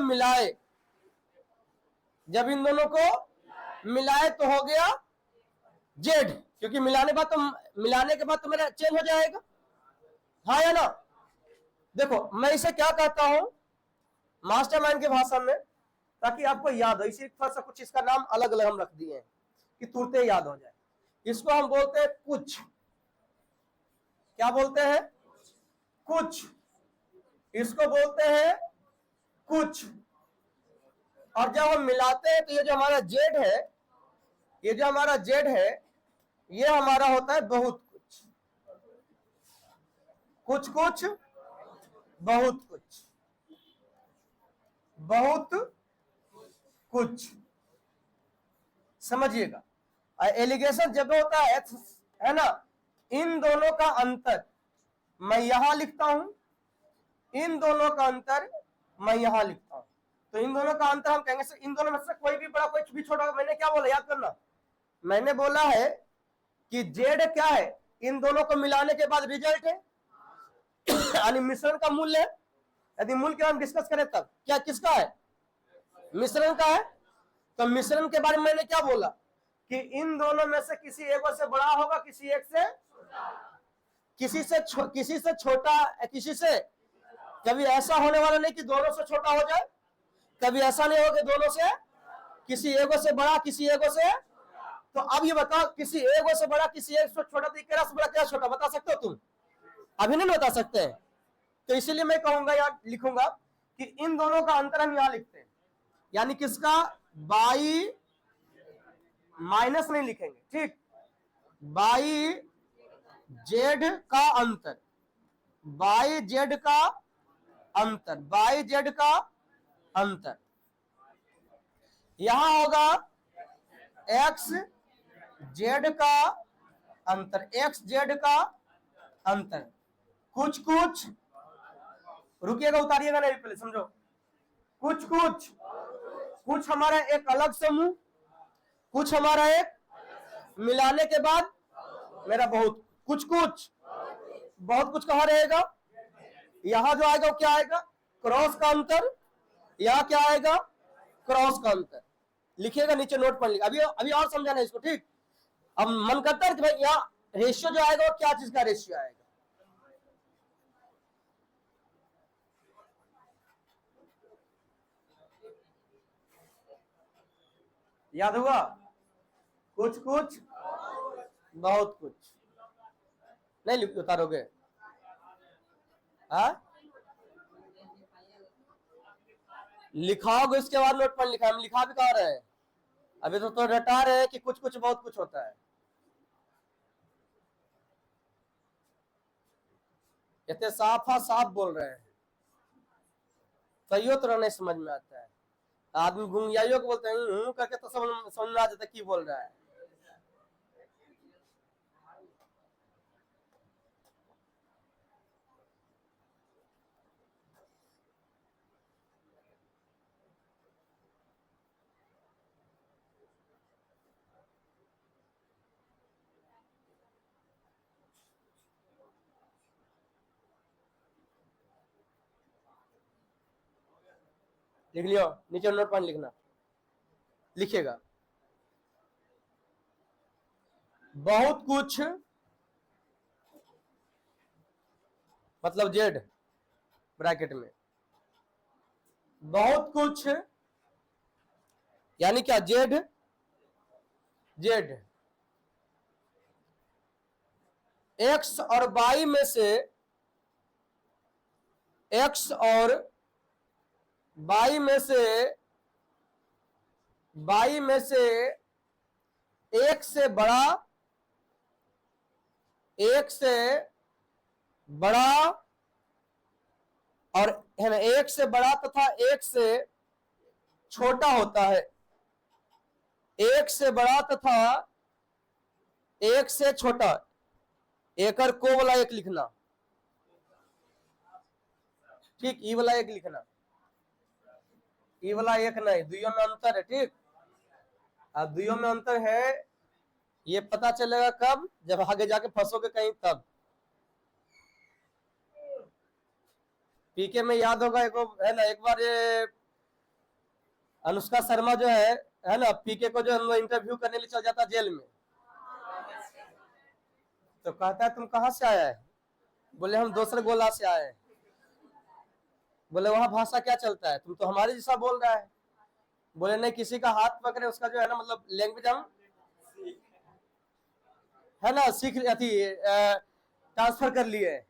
मिलाए तो हो गया जेड, क्योंकि मिलाने के बाद तो मेरा चेंज हो जाएगा, हाँ या ना। देखो मैं इसे क्या कहता हूं मास्टरमाइंड की भाषा में, ताकि आपको याद हो। इसी थोड़ा सा कुछ इसका नाम अलग अलग हम रख दिए हैं कि तुरंत याद हो जाए। इसको हम बोलते हैं कुछ। क्या बोलते हैं? कुछ। इसको बोलते हैं कुछ। और जब हम मिलाते हैं तो ये जो हमारा जेड है, ये हमारा होता है बहुत कुछ। कुछ कुछ बहुत कुछ, बहुत कुछ, समझिएगा। एलिगेशन जब होता है ना, इन दोनों का अंतर मैं यहां लिखता हूं, इन दोनों का अंतर मैं यहां लिखता हूं। तो इन दोनों का अंतर हम कहेंगे इन दोनों में से कोई भी बड़ा कोई भी छोटा। मैंने क्या बोला याद करना, मैंने बोला है कि जेड क्या है, इन दोनों को मिलाने के बाद रिजल्ट है, यानी मिश्रण का मूल्य है। यदि मूल्य के हम डिस्कस करें तब क्या किसका है, मिश्रण का है। तो मिश्रण के बारे में मैंने क्या बोला कि इन दोनों में से किसी एक से बड़ा होगा, किसी से छोटा, किसी से। कभी ऐसा होने वाला नहीं कि दोनों से छोटा हो जाए, कभी ऐसा नहीं होगा दोनों से, किसी एक से बड़ा, किसी एक से। तो अब ये बताओ, किसी एक से बड़ा, किसी एक से छोटा, तो क्या बड़ा क्या छोटा बता सकते हो तुम? अभी नहीं बता सकते हैं। तो इसीलिए मैं कहूंगा या लिखूंगा कि इन दोनों का अंतर हम यहां लिखते हैं, यानी किसका, बाई माइनस नहीं लिखेंगे, ठीक, बाई जेड का अंतर, बाई जेड का अंतर, बाई जेड का अंतर। यहां होगा एक्स जेड का अंतर, एक्स जेड का अंतर, कुछ कुछ, रुकिएगा उतारिएगा नहीं पहले समझो, कुछ कुछ, कुछ हमारा एक अलग समूह, कुछ हमारा एक मिलाने के बाद मेरा बहुत, कुछ कुछ, बहुत कुछ कहां रहेगा, यहां जो आएगा वो क्या आएगा, क्रॉस का अंतर, यहां क्या आएगा, क्रॉस का अंतर। लिखिएगा नीचे नोट पर, अभी अभी और समझाना है इसको, ठीक। अब मन करता है कि भाई यहाँ रेशियो जो आएगा वो क्या चीज का रेशियो आएगा, याद हुआ, कुछ कुछ, बहुत कुछ, नहीं उतारोगे, हाँ लिखाओगे उसके बाद नोट पर लिखा, हम लिखा भी कहा रहे हैं, अभी तो रटा रहे हैं कि कुछ कुछ बहुत कुछ होता है। इतने साफ बोल रहे हैं, तैयो तो नहीं समझ में आता है, आदमी गुंगियाइयों को बोलते हैं करके तो समझ में आ जाता है की बोल रहा है। लिख लियो, नीचे नोट पर लिखना, लिखेगा बहुत कुछ मतलब जेड ब्रैकेट में, बहुत कुछ यानी क्या, जेड जेड एक्स और वाई में से, एक्स और वाई में से, वाई में से एक से बड़ा, एक से बड़ा और है ना, एक से बड़ा तथा एक से छोटा होता है, एक से बड़ा तथा एक से छोटा, एकर को वाला एक लिखना, ठीक, ई वाला एक लिखना, ई वाला एक नहीं, दुइयों में अंतर है, ठीक। अब दुइयों में अंतर है, ये पता चलेगा कब, जब आगे जाके फंसोगे कहीं तब। पीके में याद होगा एक है ना, एक बार ये अनुष्का शर्मा जो है ना, पीके को जो इंटरव्यू करने लिए चल जाता जेल में, तो कहता है तुम कहां से आया है, बोले हम दूसरे गोला से आए हैं, बोले वहां भाषा क्या चलता है, तुम तो हमारे जैसा बोल रहा है, बोले नहीं, किसी का हाथ पकड़े उसका जो है ना मतलब लैंग्वेज हम है ना सीख थी, ट्रांसफर कर लिए,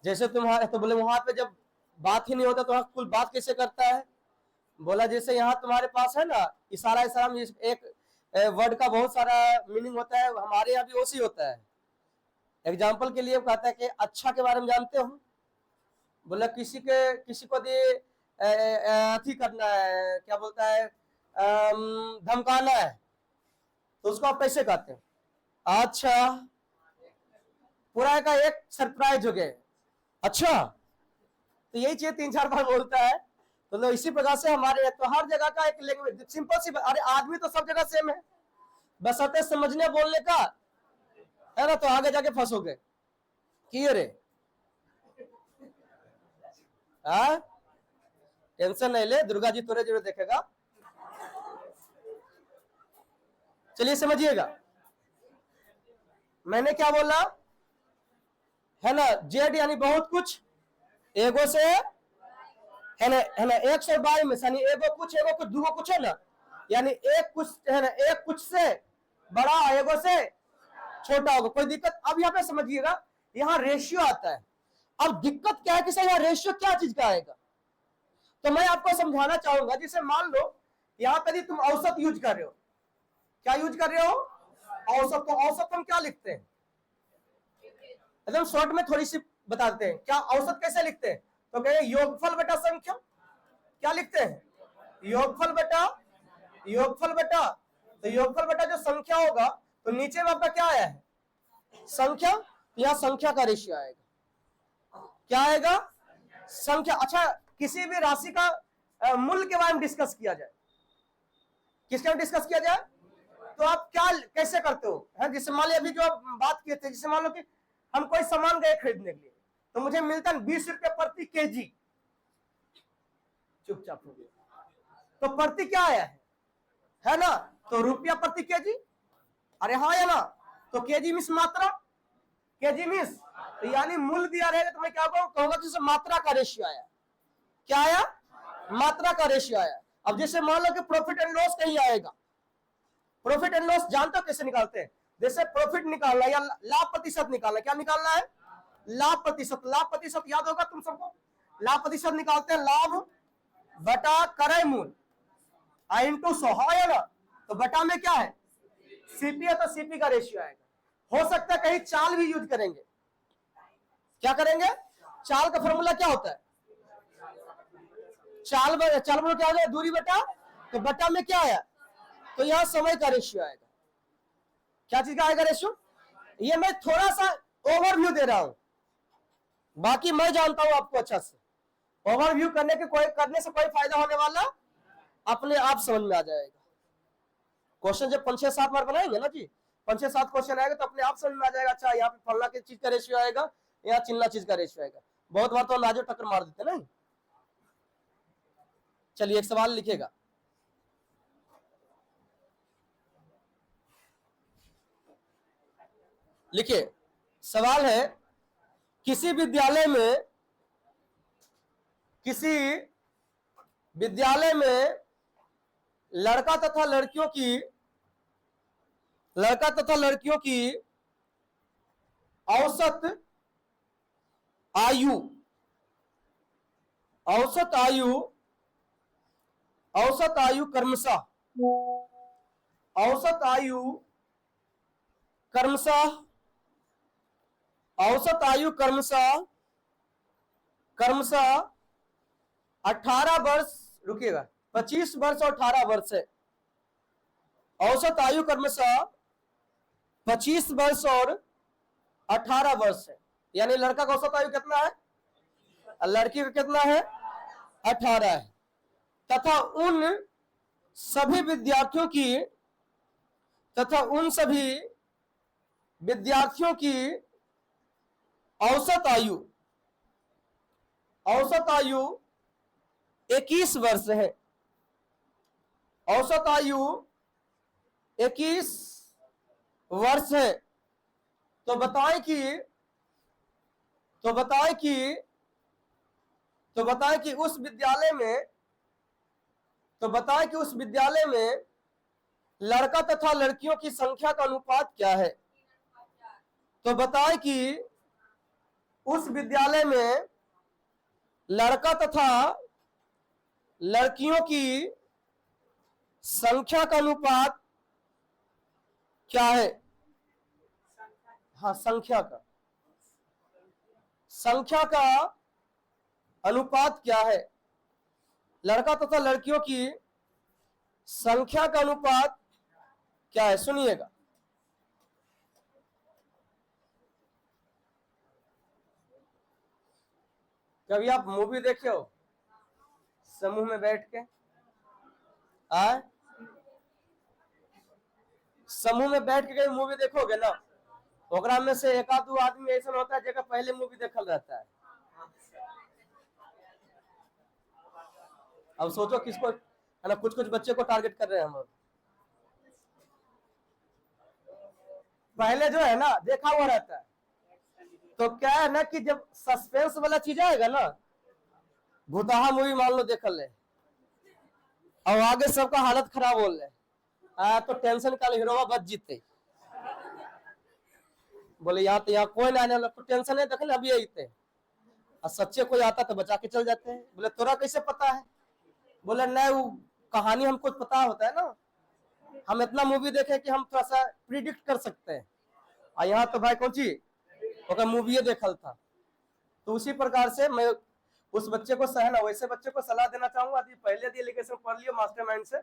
जैसे तुम्हारे, तो बोले वहां पे जब बात ही नहीं होता तो वहां कुल बात कैसे करता है, बोला जैसे यहाँ तुम्हारे पास है ना इशारा, इशारा में एक वर्ड का बहुत सारा मीनिंग होता है, हमारे यहाँ भी वैसे होता है। एग्जाम्पल के लिए कहता है कि अच्छा के बारे में जानते हो, बोला किसी को दे अथी करना है, क्या बोलता है, धमकाना है, तो उसको आप कैसे कहते हैं, अच्छा, पूरा का एक सरप्राइज हो गया, अच्छा, तो यही चीज 3-4 बार बोलता है। तो इसी प्रकार से हमारे तो हर जगह का एक लैंग्वेज सिंपल सी, अरे आदमी तो सब जगह सेम है, बस आते समझने बोलने का है ना, तो आगे जाके फंसोगे कि रे, टेंशन नहीं ले, दुर्गा जी तोरे जरूर देखेगा। चलिए समझिएगा, मैंने क्या बोला है ना, जेड यानी बहुत कुछ, एगो से है ना, एक से बाई में यानी एगो कुछ दूगो कुछ है ना, यानी एक कुछ है ना, एक कुछ से बड़ा एगो से छोटा होगा, कोई दिक्कत। अब यहाँ पे समझिएगा, यहाँ रेशियो आता है, अब दिक्कत क्या है कि सर यहाँ रेशियो क्या चीज का आएगा, तो मैं आपको समझाना चाहूंगा, जैसे मान लो यहाँ पे तुम औसत यूज कर रहे हो, क्या यूज कर रहे हो, औसत, तो औसत हम क्या लिखते हैं, एकदम शॉर्ट में थोड़ी सी बताते हैं, क्या औसत कैसे लिखते हैं, तो कहे योगफल बटा संख्या, क्या लिखते हैं, योगफल बटा, योगफल बटा, तो योगफल बटा जो संख्या होगा, तो नीचे में आपका क्या आया है, संख्या, यहाँ संख्या का रेशियो आएगा, क्या आएगा, संख्या। अच्छा, किसी भी राशि का मूल्य के बारे में डिस्कस किया जाए, किसके बारे में डिस्कस किया जाए, तो आप क्या कैसे करते हो, है जैसे मान लीजिए अभी जो आप बात किए थे, जैसे मान लो कि हम कोई सामान गए खरीदने के लिए, तो मुझे मिलता है 20 रुपए प्रति केजी, चुपचाप हो गया, तो प्रति क्या आया है ना, तो रुपया प्रति केजी, अरे हाँ या ना, तो केजी मिस मात्रा, केजी मिस, तो यानी मूल्य दिया रहेगा तो मैं क्या कहूंगा कि मात्रा का रेशियो आया, क्या आया, मात्रा का रेशियो आया। अब जैसे मान लो कि प्रॉफिट एंड लॉस कहीं आएगा, प्रॉफिट एंड लॉस जानते हो कैसे निकालते हैं, जैसे प्रॉफिट निकालना या लाभ प्रतिशत निकालना, क्या निकालना है, लाभ प्रतिशत, लाभ प्रतिशत याद होगा तुम सबको, लाभ प्रतिशत निकालते हैं लाभ बटा क्रय मूल्य इंटू 100, हाँ या ना, तो बटा में क्या है, सीपी है, तो सीपी का रेशियो आएगा। हो सकता है कहीं चाल भी यूज करेंगे, क्या करेंगे, चाल का फॉर्मूला क्या होता है, चाल क्या हो जाए, दूरी बटा, तो बटा में क्या आया, तो यहां समय का रेशियो आएगा, क्या चीज का आएगा रेशियो, ये मैं थोड़ा सा ओवरव्यू दे रहा हूं, बाकी मैं जानता हूं आपको अच्छा से, ओवरव्यू करने से कोई फायदा होने वाला अपने आप समझ में आ जाएगा। क्वेश्चन जब 5-6-7 बार बनाएंगे ना जी, 5-6-7 क्वेश्चन आएगा तो अपने आप समझ में आ जाएगा, अच्छा यहाँ पे फलना की चीज का रेशियो आएगा, यहाँ चिल्ला चीज का रेशियो आएगा। बहुत बार तो अंदाजो टक्कर मार देते नहीं। चलिए एक सवाल लिखेगा, लिखिए, सवाल है, किसी विद्यालय में लड़का तथा लड़कियों की औसत आयु क्रमशः क्रमशः 18 वर्ष, रुकिएगा, 25 वर्ष और 18 वर्ष है, औसत आयु क्रमशः 25 वर्ष और 18 वर्ष है, यानी लड़का का औसत आयु कितना है, लड़की का कितना है, 18 है, तथा उन सभी विद्यार्थियों की औसत आयु 21 वर्ष है, औसत आयु 21 वर्ष है, तो बताएं कि उस विद्यालय में लड़का तथा लड़कियों की संख्या का अनुपात क्या है, तो बताएं कि उस विद्यालय में लड़का तथा लड़कियों की संख्या का अनुपात क्या है, हाँ संख्या का अनुपात क्या है, लड़का तथा लड़कियों की संख्या का अनुपात क्या है, सुनिएगा, कभी आप मूवी देखे हो समूह में बैठ के, समूह में बैठ के कहीं मूवी देखोगे ना, ओकरा में से एक आध आदमी ऐसा होता है जगह पहले मूवी देखल रहता है। अब सोचो किसको, है ना, कुछ बच्चे को टारगेट कर रहे हैं हम, पहले जो है ना देखा हुआ रहता है, तो क्या है ना कि जब सस्पेंस वाला चीज आएगा ना, भूताहा मूवी मान लो देख ले, और आगे सबका हालत खराब हो ले, तो टेंशन का हीरोवा बच जीते, बोले यहाँ तो यहाँ कोई ना, तो टेंशन है, देखे अभी यही थे, और सच्चे कोई आता तो बचा के चल जाते हैं। बोले तोरा कैसे पता है, बोले नहीं वो कहानी हमको पता होता है ना, हम इतना मूवी देखे कि हम थोड़ा सा प्रिडिक्ट कर सकते हैं, और यहाँ तो भाई कौन सी मूवी देखल था। तो उसी प्रकार से मैं उस बच्चे को ना वैसे बच्चे को सलाह देना चाहूंगा, पहले एलिगेशन पढ़ लियो मास्टरमाइंड से,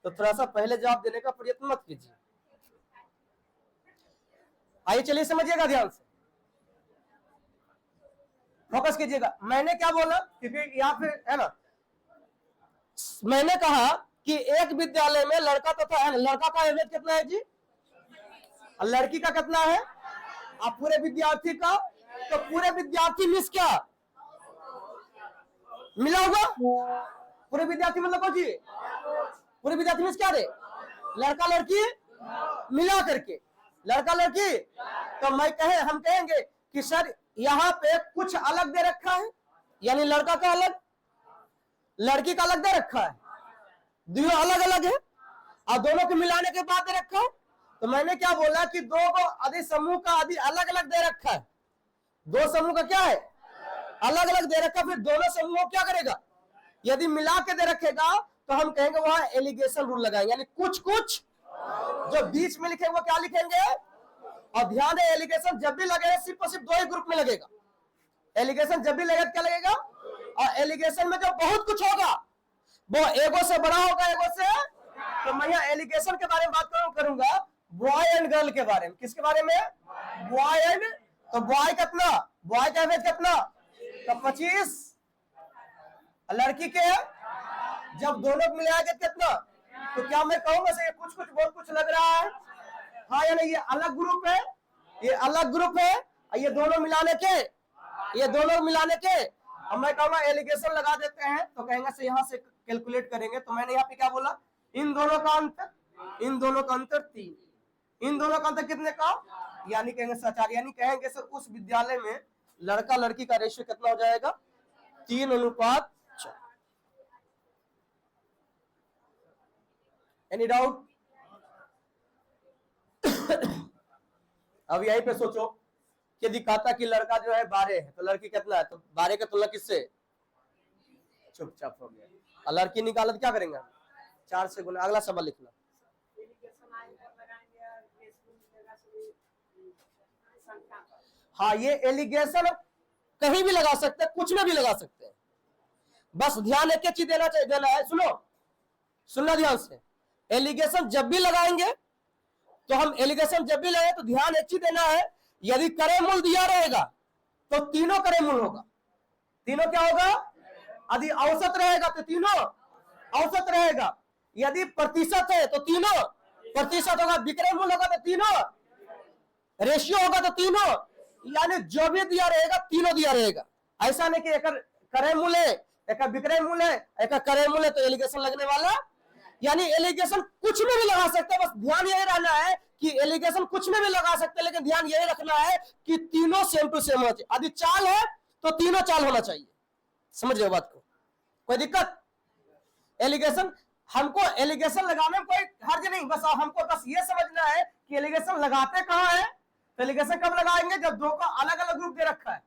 तो थोड़ा सा पहले जवाब देने का प्रयत्न मत कीजिए। आइए चलिए समझिएगा ध्यान से, फोकस कीजिएगा। मैंने क्या बोला, क्योंकि यहाँ पे है ना, मैंने कहा कि एक विद्यालय में लड़का तथा लड़का का एवरेज कितना है जी, और लड़की का कितना है, अब पूरे विद्यार्थी का, तो पूरे विद्यार्थी मिस क्या मिला होगा, पूरे विद्यार्थी मतलब कौन जी, पूरे विद्यार्थी मिस क्या रे, लड़का लड़की मिला करके, लड़का लड़की। तो हम कहेंगे कि सर यहाँ पे कुछ अलग दे रखा है, यानी लड़का का अलग लड़की का अलग दे रखा है, दोनों अलग अलग है और दोनों को मिलाने के बाद दे रखा है। तो मैंने क्या बोला कि दो को आदि समूह का आदि अलग अलग दे रखा है, दो समूह का क्या है अलग अलग दे रखा, फिर दोनों समूह क्या करेगा, यदि मिला के दे रखेगा तो हम कहेंगे वहां एलिगेशन रूल लगाएंगे, यानी कुछ कुछ जो बीच में लिखे वो क्या लिखेंगे। और ध्यान है एलिगेशन जब भी लगेगा सिर्फ और सिर्फ दो ही ग्रुप में लगेगा, एलिगेशन जब भी लगेगा क्या लगेगा, और एलिगेशन में जो बहुत कुछ होगा वो एगो से बड़ा होगा एगो से। तो मैं यहाँ एलिगेशन के बारे में बात करूंगा बॉय एंड गर्ल के बारे में, किसके बारे में, बॉय एंड, तो बॉय कितना, बॉय का एवरेज कितना, तो 25, लड़की के जब दोनों को मिलाया जाए कितना, तो क्या मैं कहूंगा से कुछ कुछ बहुत कुछ लग रहा है, हाँ या नहीं, ये अलग ग्रुप है, ये अलग ग्रुप है, ये दोनों मिलाने के, ये दोनों मिलाने के, अब मैं कहूंगा एलिगेशन लगा देते हैं, तो कहेंगे से यहाँ से कैलकुलेट करेंगे। तो मैंने यहाँ पे क्या बोला, इन दोनों का अंतर, इन दोनों का अंतर 3, इन दोनों का अंतर कितने का, यानी कहेंगे 4, यानी कहेंगे सर उस विद्यालय में लड़का लड़की का रेशियो कितना हो जाएगा, 3:4। Any doubt? अब यहीं पे सोचो कि दिखाता कि लड़का जो है 12 है तो लड़की कितना है, तो 12 का तुलना किससे, चुपचाप हो गया, और लड़की निकाला तो क्या करेंगे, 4 से गुना। अगला सवाल लिखना, हाँ ये एलिगेशन कहीं भी लगा सकते हैं, कुछ में भी लगा सकते हैं, बस ध्यान एक चीज देना है, सुनना ध्यान से। एलिगेशन जब भी लगाएंगे तो हम एलिगेशन जब भी लगाए तो ध्यान एक चीज देना है, यदि करे मूल दिया रहेगा तो तीनों करे मूल होगा, तीनों क्या होगा, यदि औसत रहेगा तो तीनों औसत रहेगा, यदि प्रतिशत है तो तीनों प्रतिशत होगा, विक्रय मूल होगा तो तीनों, रेशियो होगा तो तीनों, यानी जो भी दिया रहेगा तीनों दिया रहेगा। ऐसा नहीं कि एक क्रय मूल्य है, एक विक्रय मूल्य है, एक क्रय मूल्य, तो एलिगेशन लगने वाला, यानी एलिगेशन कुछ में भी लगा सकते हैं, बस ध्यान यही रहना है कि एलिगेशन कुछ में भी लगा सकते हैं, लेकिन ध्यान यही रखना है कि तीनों सेम टू सेम होना चाहिए, यदि चाल है तो तीनों चाल होना चाहिए। समझ रहे हो बात को, कोई दिक्कत? एलिगेशन, हमको एलिगेशन लगाने में कोई हर्ज नहीं, बस हमको बस ये समझना है कि एलिगेशन लगाते कहां है। तो एलिगेशन कब लगाएंगे, जब दो का अलग अलग ग्रुप दे रखा है,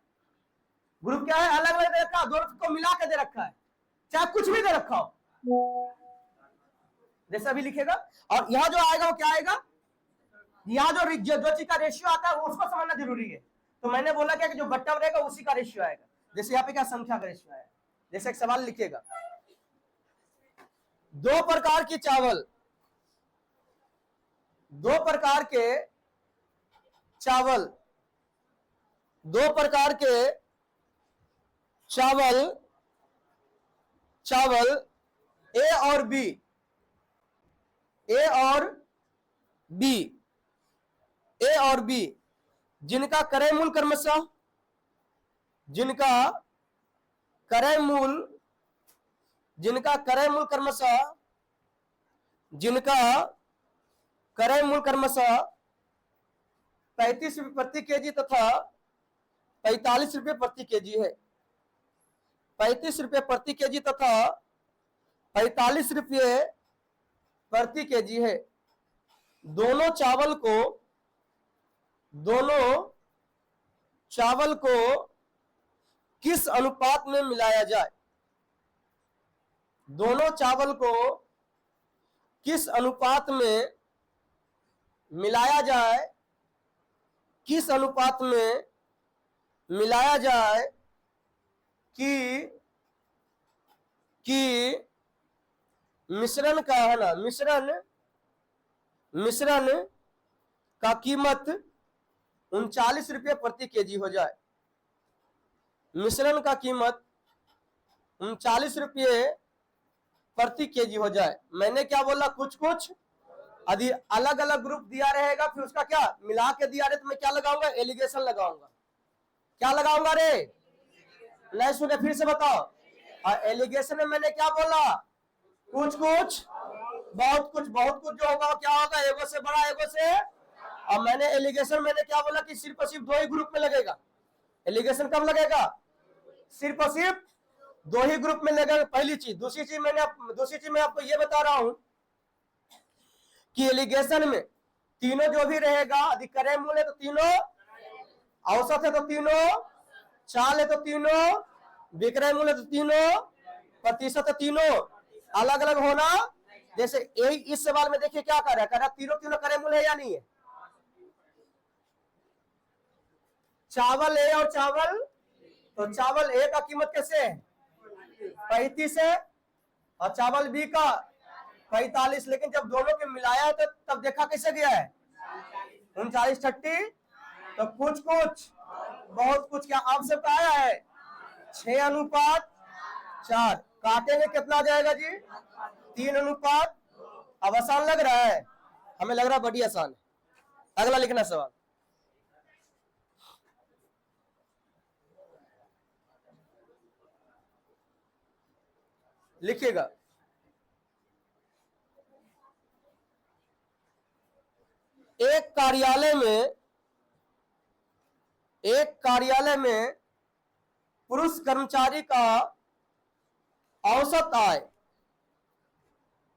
ग्रुप क्या है, अलग अलग दे रखा है, दोनों को मिला के दे रखा है, चाहे कुछ भी दे रखा हो, जैसा भी लिखेगा। और यहाँ जो आएगा वो क्या आएगा, यहाँ जो चीज का रेशियो आता है वो उसको समझना जरूरी है। तो मैंने बोला क्या कि जो बट्टम रहेगा उसी का रेशियो आएगा, जैसे यहाँ पे क्या संख्या का रेशियो आएगा, जैसे एक सवाल लिखिएगा, 2 प्रकार की चावल, 2 प्रकार के चावल, 2 प्रकार के चावल, चावल ए और बी, ए और बी, ए और बी, जिनका क्रय मूल क्रमशः, जिनका क्रय मूल, जिनका क्रय मूल क्रमशः, जिनका क्रय मूल क्रमशः 35 रुपये प्रति केजी तथा 45 रुपये प्रति केजी है, 35 रुपये प्रति केजी तथा 45 रुपये प्रति केजी है। दोनों चावल को, दोनों चावल को किस अनुपात में मिलाया जाए, दोनों चावल को किस अनुपात में मिलाया जाए, किस अनुपात में मिलाया जाए कि मिश्रण का है ना, मिश्रण का कीमत 39 रुपये प्रति केजी हो जाए, मिश्रण का कीमत 39 रुपये प्रति केजी हो जाए। मैंने क्या बोला, कुछ कुछ यदि अलग अलग ग्रुप दिया रहेगा फिर उसका क्या मिला के दिया रहे तो मैं क्या लगाऊंगा, एलिगेशन लगाऊंगा। क्या लगाऊंगा रे, नहीं सुने, फिर से बताओ। और एलिगेशन में मैंने क्या बोला, कुछ कुछ बहुत कुछ, बहुत कुछ जो होगा क्या होगा, एगो से बड़ा एगो से। और मैंने एलिगेशन मैंने क्या बोला कि सिर्फ और सिर्फ दो ही ग्रुप में लगेगा। एलिगेशन कब लगेगा, सिर्फ और सिर्फ दो ही ग्रुप में लगेगा, पहली चीज। दूसरी चीज मैं आपको ये बता रहा हूं कि एलिगेशन में तीनों जो भी रहेगा, यदि क्रय मूल्य है तो तीनों, औसत है तो तीनों, चाल है तो तीनों, विक्रय मूल्य तो तीनों, प्रतिशत है तीनों, अलग अलग होना। जैसे इस सवाल में देखिए क्या कर रहा है, तीनों तीनों क्रय मूल्य है या नहीं है। चावल ए और चावल, तो चावल ए का कीमत कैसे है 35 है और चावल बी का 45, लेकिन जब दोनों के मिलाया तो तब देखा कैसे गया है 39 30। तो कुछ कुछ बहुत कुछ क्या आप सबका आया है 6:4। काटेंगे कितना जाएगा जी 3:। अब आसान लग रहा है, हमें लग रहा है बड़ी आसान है। अगला लिखना सवाल, लिखिएगा। एक कार्यालय में पुरुष कर्मचारी का औसत आय,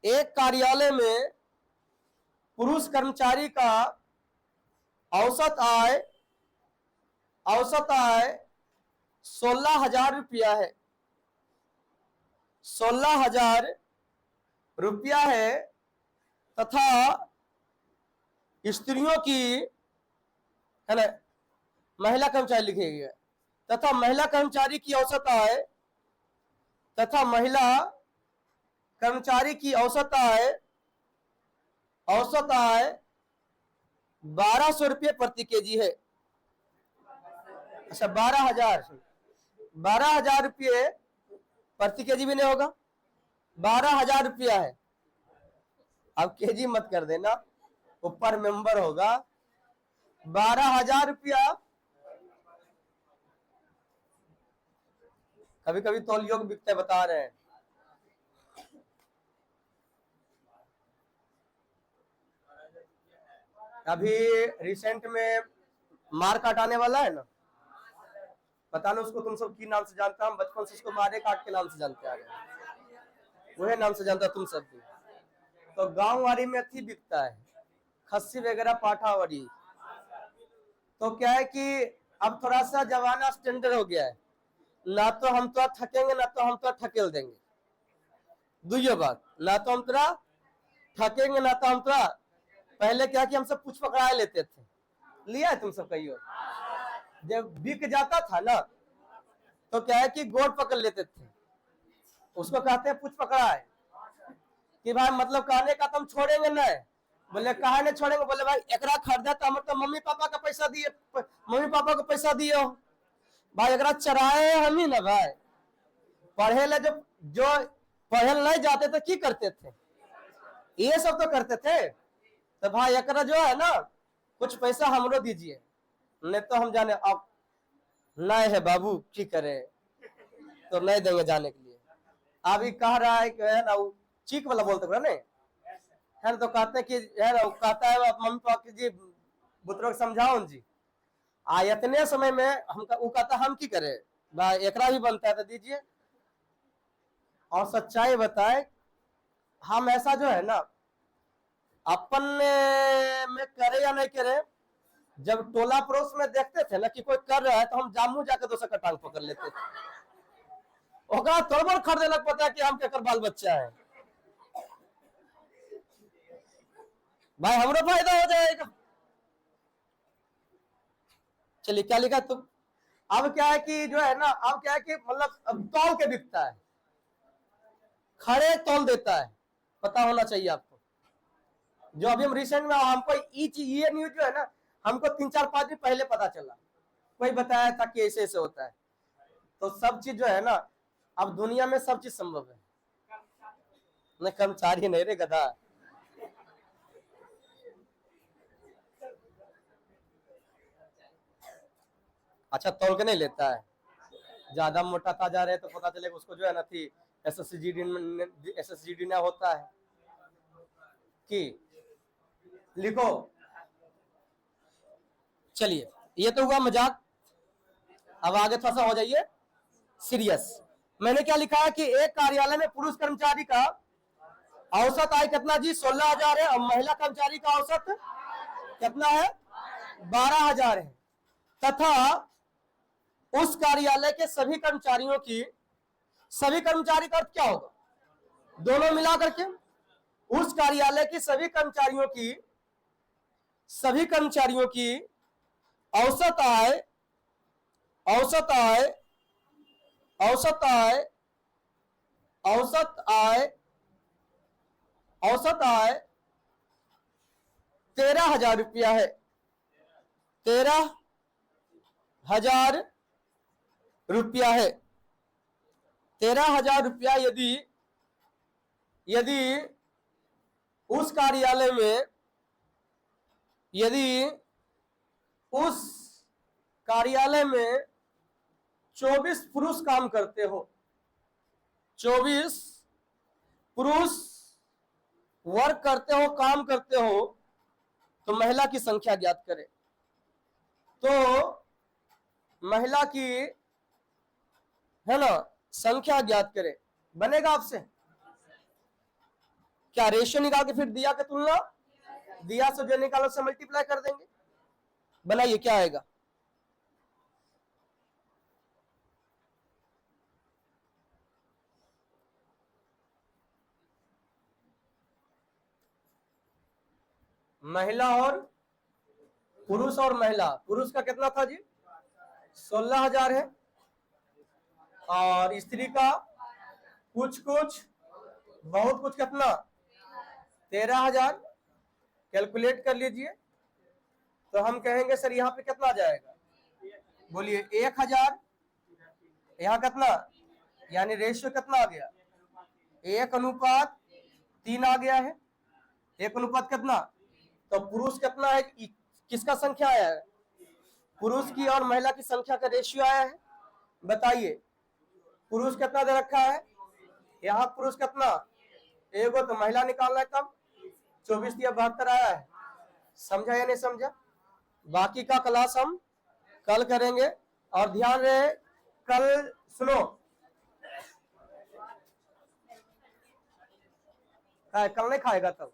एक कार्यालय में पुरुष कर्मचारी का औसत आय 16,000 रुपया है, 16,000 रुपया है। तथा स्त्रियों की है ना, महिला कर्मचारी लिखेगी, तथा महिला कर्मचारी की औसत आय, तथा महिला कर्मचारी की औसत आय 1200 रुपये प्रति केजी है। अच्छा 12,000 रुपये प्रति केजी भी नहीं होगा, 12,000 रुपया है। अब केजी मत कर देना, ऊपर मेंबर होगा। 12,000 रुपया, कभी कभी तौल योग बिकते बता रहे हैं। अभी रिसेंट में मार काट आने वाला है ना, पता नहीं उसको तुम सब की नाम से जानता, हम बचपन से उसको मारे काट के नाम से जानते आ रहे हैं, वही नाम से जानता तुम सब भी। तो गांव वारी में अथी बिकता है, खस्सी वगैरह पाठावरी। तो क्या है कि अब थोड़ा सा जमाना स्टैंडर्ड हो गया है, ना तो हम तो ठकेंगे ना तो हम तो ठकेल देंगे। दुइयो बात, ना तो हम तोरा ठकेंगे ना तो हम तोरा। पहले क्या कि हम सब पूछ पकड़ा लेते थे, लिया है तुम सब कहियो, जब बिक जाता था ना तो क्या है कि गोड़ पकड़ लेते थे, उसको कहते हैं पूछ पकड़ा है। कि भाई मतलब कहने का तुम छोड़ेंगे नहीं, बोले कहा नहीं छोड़ेंगे, बोले भाई एकरा खरीदा तो मतलब मम्मी पापा का पैसा दिए, मम्मी पापा को पैसा दिए हो भाई, एकरा चराए हम ही ना भाई। पढ़े ले जो पढ़े नहीं जाते थे की करते थे, ये सब तो करते थे। तो भाई एकरा जो है ना कुछ पैसा हमरो दीजिए, नहीं तो हम जाने। अब नहीं है बाबू की करे, तो नहीं देंगे जाने के लिए। अभी कह रहा है कि है ना वो चीक वाला बोलते ना है ना, तो कहते हैं कि है ना, कहता है मम्मी पापा जी बुतरों समझाओ जी। इतने समय में हम वो कहता हम की करे भाई, एकरा भी बनता है तो दीजिए। और सच्चाई बताए, हम ऐसा जो है ना अपन में करे या नहीं करे, जब टोला पड़ोस में देखते थे ना कि कोई कर रहा है तो हम जामू जाकर दूसरे का टांग पकड़ लेते थे, ओकरा तोड़ खरीदे लग पता है कि हम केकर बाल बच्चा है भाई, हमरो फायदा हो जाएगा। चलिए क्या लिखा तुम। अब क्या है कि जो है ना, अब क्या है कि मतलब अब तौल के बिकता है, खड़े तौल देता है। पता होना चाहिए आपको। जो अभी हम रिसेंट में हमको ये न्यूज जो है ना, हमको 3-4-5 दिन पहले पता चला, कोई बताया था कि ऐसे ऐसे होता है। तो सब चीज जो है ना, अब दुनिया में सब चीज संभव है। नहीं कर्मचारी नहीं रे गधा। अच्छा तौल के नहीं लेता है, ज्यादा मोटा था जा रहे तो पता चलेगा उसको जो है ना थी एसएसजीडी ना होता है कि लिखो। चलिए ये तो हुआ मजाक, अब आगे थोड़ा सा हो जाइए सीरियस। मैंने क्या लिखा है कि एक कार्यालय में पुरुष कर्मचारी का औसत आय कितना जी 16,000 है, और महिला कर्मचारी का औसत कितना है 12,000 है, तथा उस कार्यालय के सभी कर्मचारियों की, सभी कर्मचारी का अर्थ क्या होगा, दोनों मिलाकर के, उस कार्यालय की सभी कर्मचारियों की औसत आय औसत आय औसत आय औसत आय औसत आय 13,000 रुपया है। 13,000 रुपया है। 13,000 रुपया यदि उस कार्यालय में, यदि उस कार्यालय में 24 पुरुष काम करते हो, 24 पुरुष वर्क करते हो, काम करते हो, तो महिला की संख्या ज्ञात करें। तो महिला की है ना संख्या ज्ञात करें, बनेगा आपसे क्या, रेशियो निकाल के फिर दिया की तुलना, दिया से जो निकालो से मल्टीप्लाई कर देंगे। बनाइए क्या आएगा, महिला और पुरुष, और महिला पुरुष का कितना था जी 16,000 है, और स्त्री का कुछ कुछ बहुत कुछ कितना 13,000। कैलकुलेट कर लीजिए, तो हम कहेंगे सर यहाँ पे कितना जाएगा, बोलिए 1,000, यहाँ कितना, यानी रेशियो कितना आ गया 1:3 आ गया है। 1 अनुपात कितना, तो पुरुष कितना है, किसका संख्या आया है, पुरुष की और महिला की संख्या का रेशियो आया है। बताइए पुरुष कितना दे रखा है, यहाँ पुरुष कितना एगो, तो महिला निकालना है कब 24 या 72 आया है। समझा या नहीं समझा, बाकी का क्लास हम कल करेंगे। और ध्यान रहे कल सुनो, कल नहीं खाएगा तब